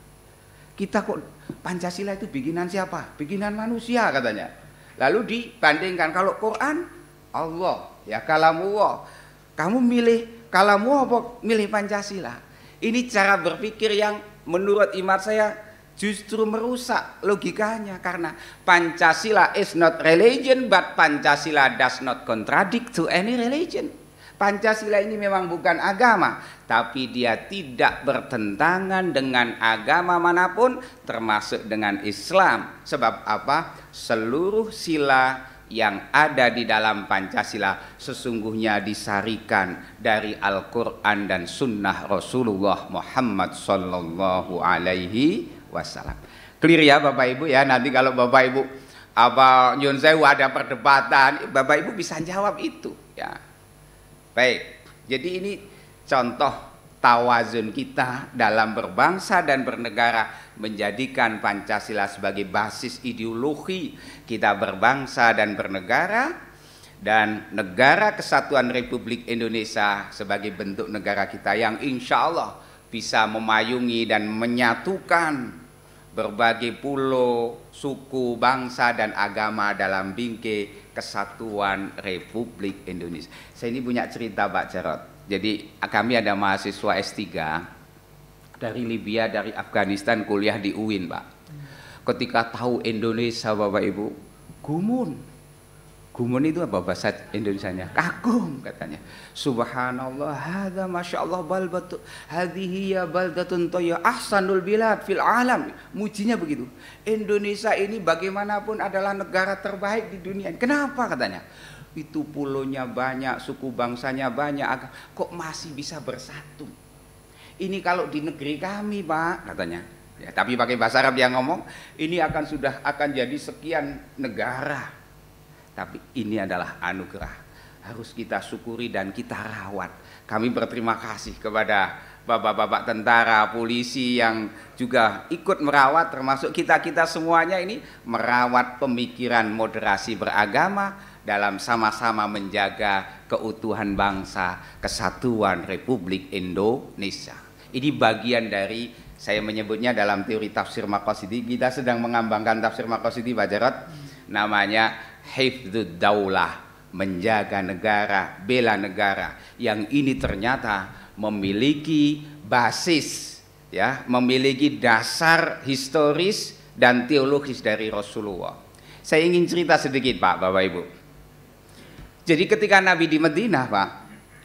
Kita kok Pancasila itu bikinan siapa? Bikinan manusia katanya. Lalu dibandingkan kalau Quran Allah ya kalamullah. Kamu milih kalamullah apa milih Pancasila? Ini cara berpikir yang menurut imat saya justru merusak logikanya, karena Pancasila is not religion but Pancasila does not contradict to any religion. Pancasila ini memang bukan agama, tapi dia tidak bertentangan dengan agama manapun, termasuk dengan Islam. Sebab apa? Seluruh sila yang ada di dalam Pancasila sesungguhnya disarikan dari Al-Quran dan Sunnah Rasulullah Muhammad Sallallahu Alaihi Wasallam. Clear ya Bapak Ibu ya. Nanti kalau Bapak Ibu apa nyun sewu ada perdebatan, Bapak Ibu bisa jawab itu ya. Baik, jadi ini contoh tawazun kita dalam berbangsa dan bernegara, menjadikan Pancasila sebagai basis ideologi kita berbangsa dan bernegara, dan Negara Kesatuan Republik Indonesia sebagai bentuk negara kita yang insya Allah bisa memayungi dan menyatukan berbagai pulau, suku, bangsa, dan agama dalam bingkai Kesatuan Republik Indonesia. Saya ini punya cerita Pak Jarot. Jadi kami ada mahasiswa S3 dari Libya, dari Afghanistan kuliah di UIN Pak. Ketika tahu Indonesia Bapak Ibu, gumun. Gumun itu apa bahasa Indonesianya? Kagum katanya. Subhanallah, hadza masyaallah balbatu, hadhihi ya baldatun thayya ahsanul bilad fil alam. Mujinya begitu. Indonesia ini bagaimanapun adalah negara terbaik di dunia. Kenapa katanya? Itu pulaunya banyak, suku bangsanya banyak, kok masih bisa bersatu. Ini kalau di negeri kami Pak katanya. Ya, tapi pakai bahasa Arab yang ngomong, ini akan jadi sekian negara. Tapi ini adalah anugerah, harus kita syukuri dan kita rawat. Kami berterima kasih kepada bapak-bapak tentara, polisi yang juga ikut merawat, termasuk kita-kita semuanya ini merawat pemikiran moderasi beragama dalam sama-sama menjaga keutuhan bangsa, Kesatuan Republik Indonesia. Ini bagian dari, saya menyebutnya dalam teori tafsir Maqasidi, kita sedang mengembangkan tafsir Maqasidi Pak Jarot, namanya hifdzud daulah, menjaga negara, bela negara, yang ini ternyata memiliki basis ya, memiliki dasar historis dan teologis dari Rasulullah. Saya ingin cerita sedikit Pak, Bapak Ibu. Jadi ketika Nabi di Madinah Pak,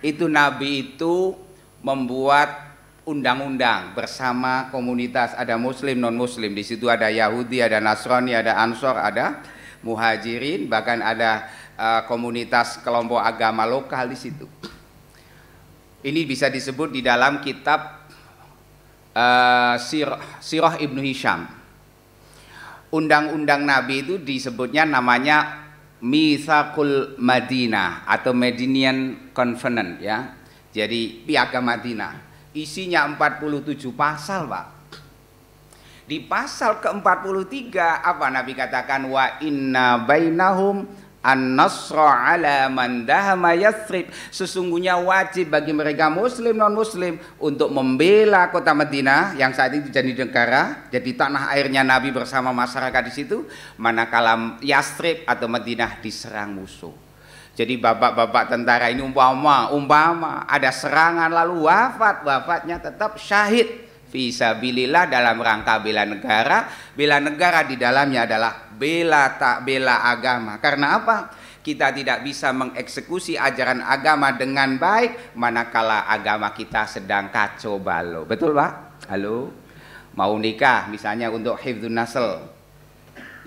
itu Nabi itu membuat undang-undang bersama komunitas, ada muslim non muslim, di situ ada Yahudi, ada Nasrani, ada Ansor, ada Muhajirin, bahkan ada komunitas kelompok agama lokal di situ. Ini bisa disebut di dalam kitab Sirah Ibnu Hisham. Undang-undang Nabi itu disebutnya namanya Mitsaqul Madinah atau Medinian Covenant ya. Jadi piagam Madinah. Isinya 47 pasal, Pak. Di pasal ke-43 apa Nabi katakan, wa inna bainahum An-nasra ala man dahama Yathrib. Sesungguhnya wajib bagi mereka muslim non muslim untuk membela kota Madinah yang saat itu jadi negara, jadi tanah airnya Nabi bersama masyarakat di situ, manakala Yathrib atau Madinah diserang musuh. Jadi bapak-bapak tentara ini umpama ada serangan lalu wafatnya tetap syahid fisabilillah dalam rangka bela negara. Bela negara di dalamnya adalah bela agama. Karena apa? Kita tidak bisa mengeksekusi ajaran agama dengan baik manakala agama kita sedang kacau balau. Betul Pak? Halo? Mau nikah misalnya untuk hifdzun nasl.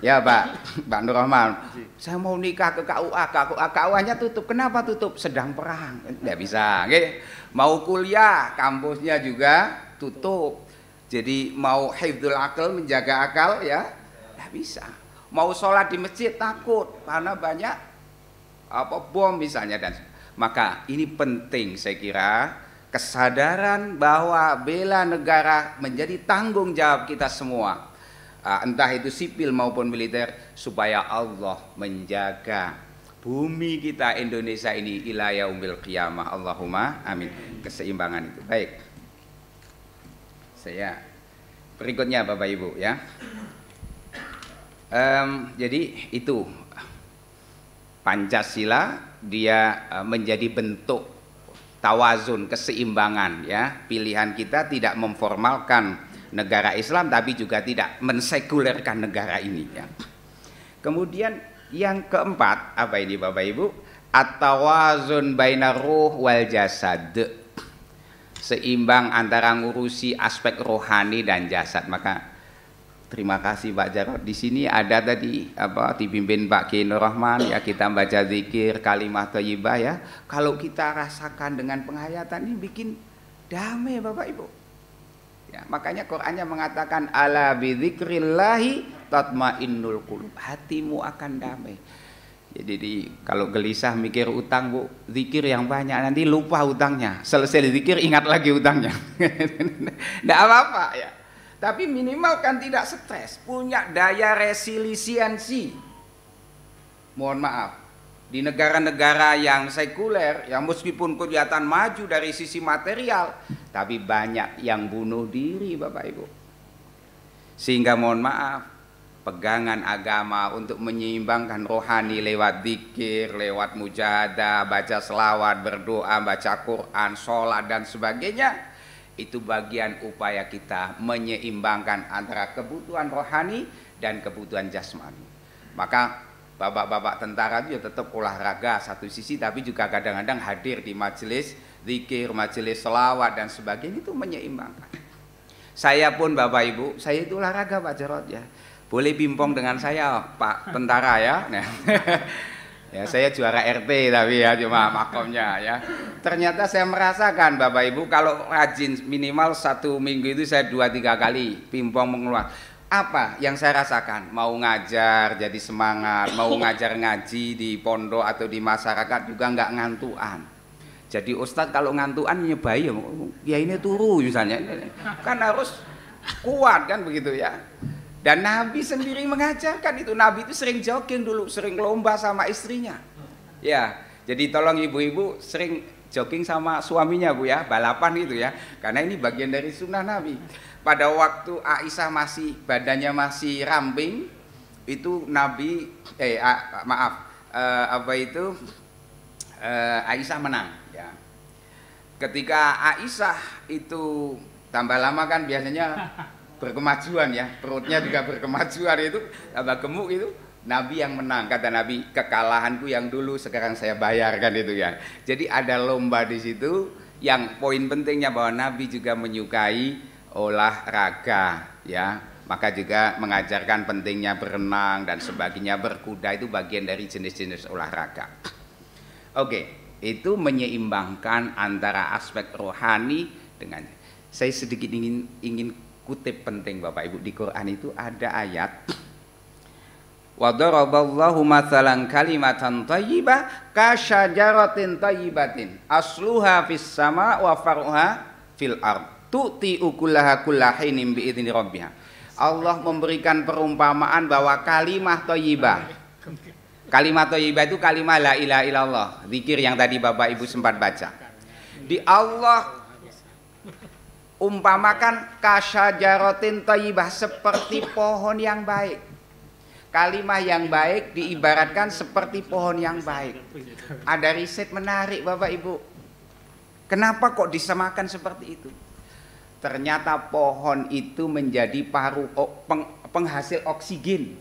Ya Pak Nur Rahman, saya mau nikah ke KUA, KUA-nya tutup. Kenapa tutup? Sedang perang. Tidak bisa. Okay? Mau kuliah, kampusnya juga tutup. Jadi mau hifdzul akal, menjaga akal ya, tidak bisa. Mau sholat di masjid takut karena banyak bom misalnya, dan maka ini penting saya kira kesadaran bahwa bela negara menjadi tanggung jawab kita semua, entah itu sipil maupun militer, supaya Allah menjaga bumi kita Indonesia ini ila yaumil qiyamah. Allahumma amin. Keseimbangan itu. Baik. Saya berikutnya Bapak Ibu ya. Jadi itu Pancasila dia menjadi bentuk tawazun, keseimbangan ya. Pilihan kita tidak memformalkan negara Islam tapi juga tidak mensekulerkan negara ini ya. Kemudian yang keempat apa ini Bapak Ibu? At-tawazun bainar ruh wal jasad. Seimbang antara ngurusi aspek rohani dan jasad. Maka terima kasih Pak Jarod. Di sini ada tadi dipimpin Pak Kiai Nur Rahman ya, kita baca zikir kalimat thayyibah ya. Kalau kita rasakan dengan penghayatan ini bikin damai Bapak Ibu. Ya, makanya Qur'annya mengatakan ala bidzikrillahi tatmainnul qulub. Hatimu akan damai. Jadi kalau gelisah mikir utang Bu, zikir yang banyak nanti lupa utangnya. Selesai zikir ingat lagi utangnya. Enggak apa-apa ya. Tapi minimal kan tidak stres, punya daya resiliensi. Mohon maaf, di negara-negara yang sekuler, yang meskipun kelihatan maju dari sisi material, tapi banyak yang bunuh diri Bapak Ibu. Sehingga mohon maaf, pegangan agama untuk menyeimbangkan rohani lewat zikir, lewat mujahadah, baca selawat, berdoa, baca Quran, sholat dan sebagainya, itu bagian upaya kita menyeimbangkan antara kebutuhan rohani dan kebutuhan jasmani. Maka bapak-bapak tentara itu ya tetap olahraga satu sisi, tapi juga kadang-kadang hadir di majelis zikir, majelis selawat dan sebagainya, itu menyeimbangkan. Saya pun Bapak Ibu, saya itu olahraga Pak Jarod ya. Boleh pingpong dengan saya Pak tentara ya. Nah. Ya, saya juara RT tapi ya cuma makomnya ya. Ternyata saya merasakan Bapak Ibu kalau rajin minimal 1 minggu itu saya 2-3 kali pingpong mengeluar. Apa yang saya rasakan? Mau ngajar jadi semangat, mau ngajar ngaji di pondok atau di masyarakat juga nggak ngantuan. Jadi Ustadz kalau ngantuan nyebai ya ini turu misalnya, kan harus kuat kan begitu ya. Dan Nabi sendiri mengajarkan itu. Nabi itu sering jogging dulu, sering lomba sama istrinya. Ya, jadi tolong ibu-ibu sering jogging sama suaminya Bu ya, balapan itu ya. Karena ini bagian dari sunnah Nabi. Pada waktu Aisyah badannya masih ramping, itu Nabi Aisyah menang ya. Ketika Aisyah itu tambah lama kan biasanya berkemajuan ya, perutnya juga berkemajuan, itu tambah gemuk, itu Nabi yang menang. Kata Nabi, kekalahanku yang dulu sekarang saya bayarkan itu ya. Jadi ada lomba di situ. Yang poin pentingnya bahwa Nabi juga menyukai olahraga ya. Maka juga mengajarkan pentingnya berenang dan sebagainya, berkuda itu bagian dari jenis-jenis olahraga. Oke, itu menyeimbangkan antara aspek rohani dengan. Saya sedikit ingin kutip penting Bapak Ibu, di Quran itu ada ayat wa daraballahu mathalan kalimatan thayyibah kasyajaratin thayyibatin asluha fis sama wa far'uha fil ard tu'ti ukulaha kullahinin bi idzni rabbiha. Allah memberikan perumpamaan bahwa kalimah thayyibah Kalimat thayyibah itu kalimat la ilaha illallah, zikir yang tadi Bapak Ibu sempat baca. Di Allah umpamakan kasyajaratin thayyibah, seperti pohon yang baik. Kalimat yang baik diibaratkan seperti pohon yang baik. Ada riset menarik Bapak Ibu. Kenapa kok disamakan seperti itu? Ternyata pohon itu menjadi penghasil oksigen.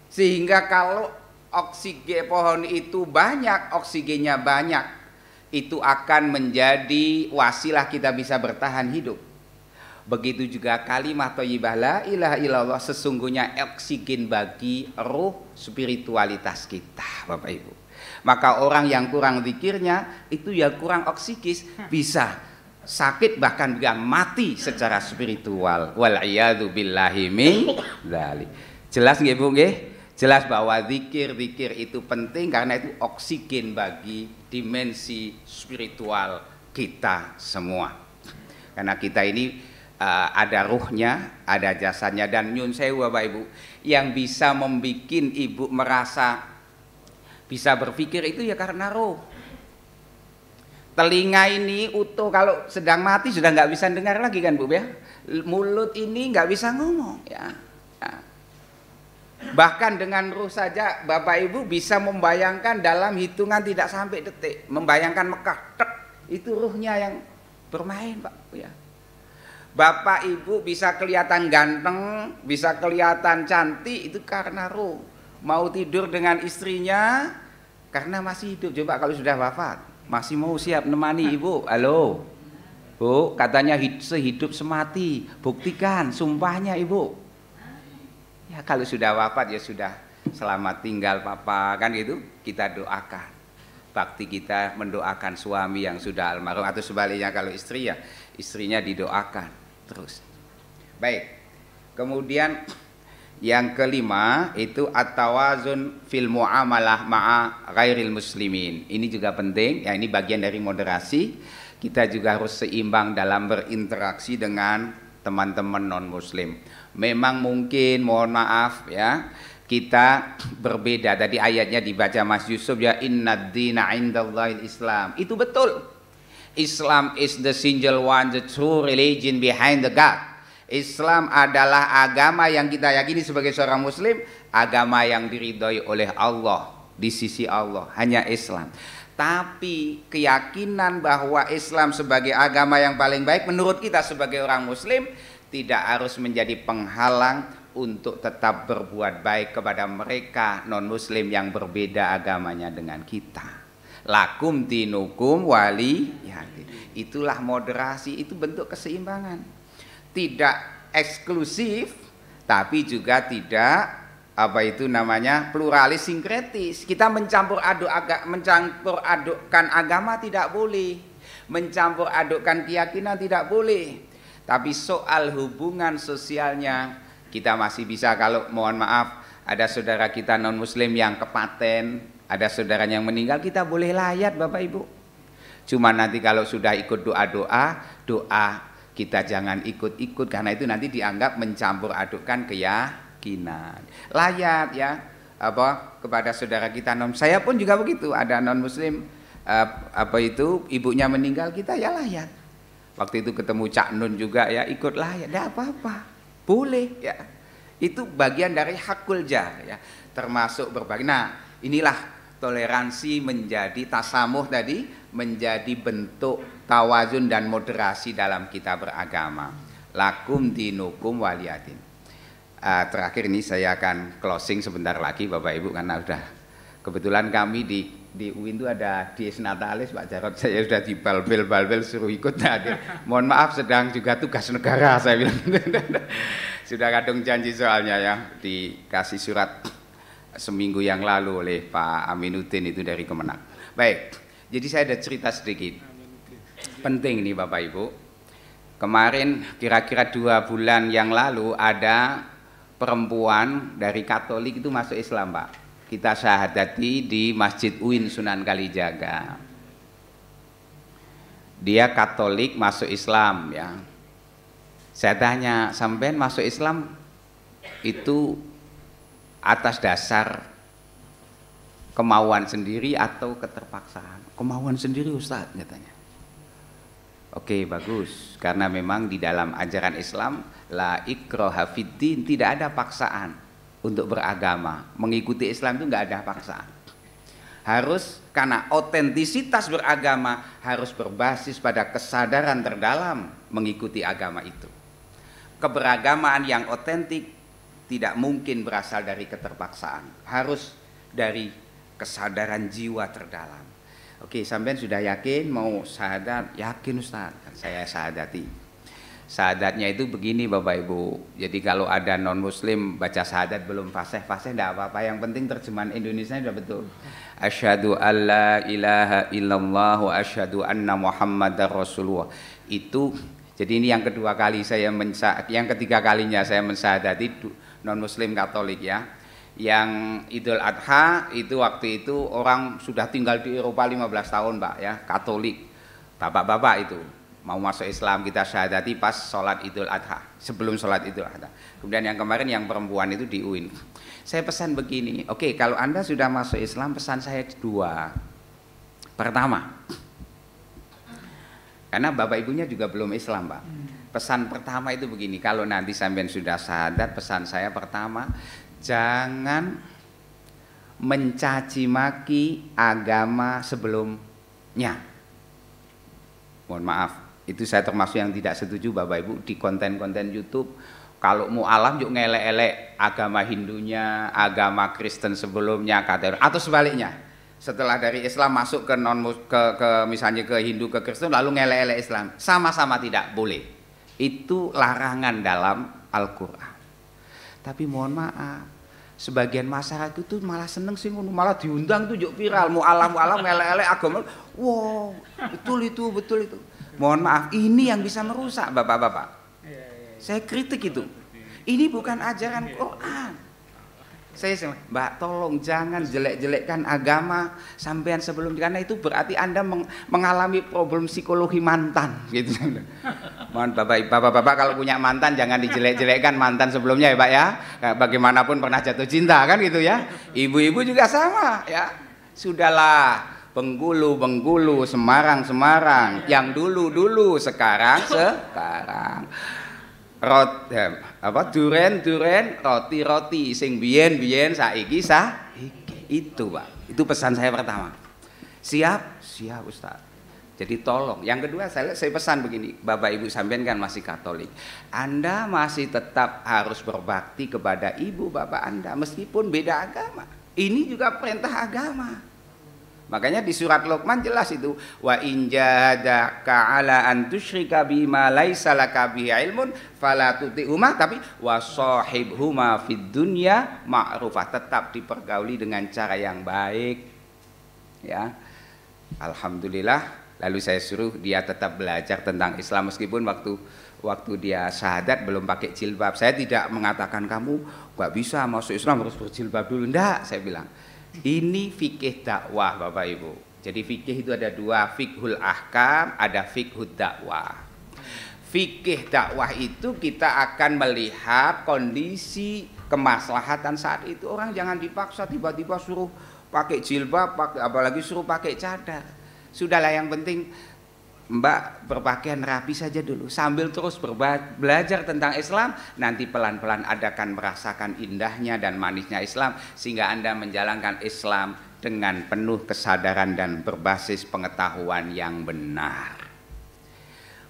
Sehingga kalau oksigen pohon itu banyak, oksigennya banyak, itu akan menjadi wasilah kita bisa bertahan hidup. Begitu juga kalimat thayyibah la ilaha illallah, sesungguhnya oksigen bagi ruh spiritualitas kita, Bapak Ibu. Maka orang yang kurang zikirnya itu ya kurang oksigen, bisa sakit bahkan juga mati secara spiritual. Wal iyadu billahi min dzalik. Jelas nggih Bu nggih? Jelas bahwa zikir-zikir itu penting karena itu oksigen bagi dimensi spiritual kita semua. Karena kita ini ada ruhnya, ada jasadnya, dan nyun sewu Bapak Ibu, yang bisa membuat Ibu merasa bisa berpikir itu ya karena roh. Telinga ini utuh, kalau sedang mati sudah nggak bisa dengar lagi kan Bu ya. Mulut ini nggak bisa ngomong ya. Bahkan dengan ruh saja Bapak Ibu bisa membayangkan dalam hitungan tidak sampai detik, membayangkan Mekah, tek, itu ruhnya yang bermain Pak ya. Bapak Ibu bisa kelihatan ganteng, bisa kelihatan cantik, itu karena ruh. Mau tidur dengan istrinya karena masih hidup. Coba kalau sudah wafat, masih mau siap nemani Ibu. Halo Bu, katanya sehidup semati, buktikan sumpahnya Ibu. Ya kalau sudah wafat ya sudah, selamat tinggal Papa, kan gitu kita doakan. Bakti kita mendoakan suami yang sudah almarhum, atau sebaliknya kalau istri ya istrinya didoakan terus. Baik. Kemudian yang kelima itu at-tawazun fil muamalah ma'a ghairil muslimin. Ini juga penting, ya ini bagian dari moderasi. Kita juga harus seimbang dalam berinteraksi dengan teman-teman non muslim. Memang mungkin, mohon maaf ya, kita berbeda. Tadi ayatnya dibaca Mas Yusuf ya, innad dina indallahil Islam. Itu betul. Islam is the single one, the true religion behind the God. Islam adalah agama yang kita yakini sebagai seorang muslim, agama yang diridhoi oleh Allah, di sisi Allah, hanya Islam. Tapi keyakinan bahwa Islam sebagai agama yang paling baik menurut kita sebagai orang muslim tidak harus menjadi penghalang untuk tetap berbuat baik kepada mereka non muslim yang berbeda agamanya dengan kita. Lakum dinukum wali ya. Itulah moderasi, itu bentuk keseimbangan. Tidak eksklusif tapi juga tidak pluralis sinkretis. Kita mencampur adukkan agama tidak boleh, mencampur adukkan keyakinan tidak boleh. Tapi soal hubungan sosialnya kita masih bisa. Kalau mohon maaf ada saudara kita non muslim yang kepaten, ada saudaranya yang meninggal, kita boleh layat Bapak Ibu. Cuma nanti kalau sudah ikut doa kita jangan ikut-ikut, karena itu nanti dianggap mencampur adukkan keyakinan. Layat ya kepada saudara kita non. Saya pun juga begitu, ada non muslim ibunya meninggal, kita ya layat. Waktu itu ketemu Cak Nun juga ya, ikutlah ya, tidak apa-apa, boleh ya. Itu bagian dari hakul jar ya, termasuk berbagi. Nah inilah toleransi menjadi tasamuh tadi, menjadi bentuk tawazun dan moderasi dalam kita beragama. Lakum dinukum waliyadin. Terakhir ini saya akan closing sebentar lagi Bapak Ibu, karena sudah kebetulan kami di UIN itu ada dies natalis Pak Jarod, saya sudah dibalbel suruh ikut hadir. Mohon maaf sedang juga tugas negara saya bilang. Sudah kadung janji soalnya ya, dikasih surat seminggu yang lalu oleh Pak Aminuddin itu dari Kemenak. Baik, jadi saya ada cerita sedikit. Penting nih Bapak Ibu. Kemarin kira-kira 2 bulan yang lalu ada perempuan dari Katolik itu masuk Islam Pak. Kita syahadati di Masjid UIN Sunan Kalijaga. Dia Katolik masuk Islam ya. Saya tanya, sampean masuk Islam itu atas dasar Kemauan sendiri atau keterpaksaan? Kemauan sendiri Ustaz katanya. Oke, bagus. Karena memang di dalam ajaran Islam la ikraha fiddin, tidak ada paksaan untuk beragama. Mengikuti Islam itu nggak ada paksaan. Harus karena otentisitas beragama harus berbasis pada kesadaran terdalam mengikuti agama itu. Keberagamaan yang otentik tidak mungkin berasal dari keterpaksaan, harus dari kesadaran jiwa terdalam. Oke, sampean sudah yakin mau syahadat? Yakin Ustaz, saya syahadati. Syahadatnya itu begini Bapak Ibu. Jadi kalau ada non muslim baca syahadat belum fasih enggak apa-apa, yang penting terjemahan Indonesia sudah betul. Asyhadu alla ilaha illallah wa asyhadu anna Muhammadar Rasulullah. Itu jadi ini yang kedua kali saya yang ketiga kalinya saya mensyahadati non muslim Katolik ya. Yang Idul Adha itu waktu itu orang sudah tinggal di Eropa 15 tahun Pak ya, Katolik. Bapak-bapak itu mau masuk Islam kita syahadati pas sholat Idul Adha, sebelum sholat Idul Adha. Kemudian yang kemarin yang perempuan itu di UIN. Saya pesan begini, oke, kalau Anda sudah masuk Islam, pesan saya dua. Pertama, karena bapak ibunya juga belum Islam Pak. Pesan pertama itu begini, kalau nanti sampean sudah syahadat, pesan saya pertama, jangan mencaci maki agama sebelumnya. Mohon maaf, itu saya termasuk yang tidak setuju Bapak Ibu di konten-konten YouTube. Kalau mau alam yuk ngelek-elek agama Hindunya, agama Kristen sebelumnya, atau sebaliknya. Setelah dari Islam masuk ke misalnya ke Hindu, ke Kristen, lalu ngelek-elek Islam. Sama-sama tidak boleh. Itu larangan dalam Al-Quran. Tapi mohon maaf, sebagian masyarakat itu malah seneng sih, malah diundang tuh yuk viral, mau alam ngelek-elek agama. Wow, betul itu. Mohon maaf, ini yang bisa merusak bapak-bapak. Saya kritik itu. Ini bukan ajaran Quran. Saya Mbak, tolong jangan jelek-jelekkan agama sampean sebelum, karena itu berarti Anda mengalami problem psikologi mantan gitu. Mohon bapak-bapak kalau punya mantan jangan dijelek-jelekkan mantan sebelumnya ya Pak ya. Bagaimanapun pernah jatuh cinta kan gitu ya. Ibu-ibu juga sama ya. Sudahlah, Bengkulu, Semarang, yang dulu, sekarang. Duren, roti, sing biyen, saiki. Itu Pak, itu pesan saya pertama. Siap Ustaz. Jadi tolong. Yang kedua saya pesan begini, Bapak Ibu sampean kan masih Katolik. Anda masih tetap harus berbakti kepada ibu bapak Anda meskipun beda agama. Ini juga perintah agama. Makanya di surat Luqman jelas itu, wa in jahadaka ala an tusyrika bima laisa laka bihi ilmun fala tuti'huma, tapi wa shahibhuma fid dunya ma'rufah, tetap dipergauli dengan cara yang baik. Ya. Alhamdulillah, lalu saya suruh dia tetap belajar tentang Islam meskipun waktu dia syahadat belum pakai jilbab. Saya tidak mengatakan kamu enggak bisa masuk Islam harus berjilbab dulu, enggak, saya bilang. Ini fikih dakwah Bapak Ibu. Jadi fikih itu ada dua, fikhul ahkam, ada fikhud dakwah. Fikih dakwah itu kita akan melihat kondisi kemaslahatan saat itu. Orang jangan dipaksa tiba-tiba suruh pakai jilbab, apalagi suruh pakai cadar. Sudahlah, yang penting Mbak berpakaian rapi saja dulu, sambil terus belajar tentang Islam. Nanti pelan-pelan Anda akan merasakan indahnya dan manisnya Islam, sehingga Anda menjalankan Islam dengan penuh kesadaran dan berbasis pengetahuan yang benar.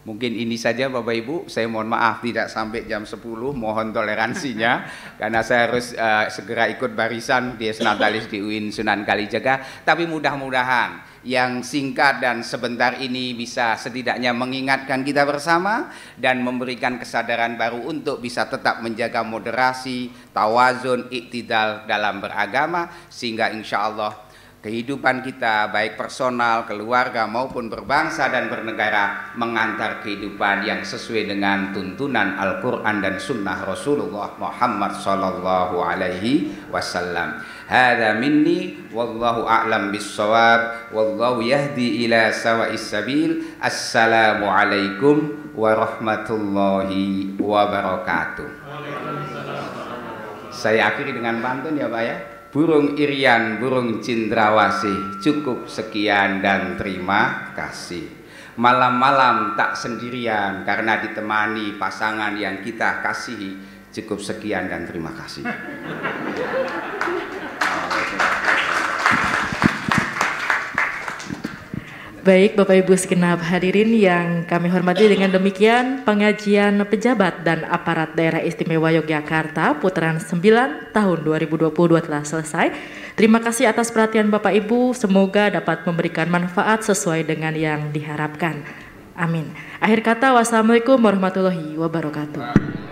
Mungkin ini saja Bapak Ibu, saya mohon maaf tidak sampai jam 10, mohon toleransinya karena saya harus segera ikut barisan di Natalis di UIN Sunan Kalijaga. Tapi mudah-mudahan yang singkat dan sebentar ini bisa setidaknya mengingatkan kita bersama dan memberikan kesadaran baru untuk bisa tetap menjaga moderasi, tawazun, iktidal dalam beragama, sehingga insya Allah kehidupan kita baik personal, keluarga maupun berbangsa dan bernegara mengantar kehidupan yang sesuai dengan tuntunan Al-Quran dan Sunnah Rasulullah Muhammad Sallallahu Alaihi Wasallam. Hada minni wallahu a'lam bissawab, wallahu yahdi ila sawa'is sabil. Assalamualaikum warahmatullahi wabarakatuh. Saya akhiri dengan pantun ya Pak ya. burung irian, burung cendrawasih. Cukup sekian dan terima kasih. Malam-malam tak sendirian karena ditemani pasangan yang kita kasihi. Cukup sekian dan terima kasih. Baik Bapak Ibu segenap hadirin yang kami hormati, dengan demikian pengajian pejabat dan aparat daerah istimewa Yogyakarta putaran 9 tahun 2022 telah selesai. Terima kasih atas perhatian Bapak Ibu, semoga dapat memberikan manfaat sesuai dengan yang diharapkan. Amin. Akhir kata, wassalamualaikum warahmatullahi wabarakatuh.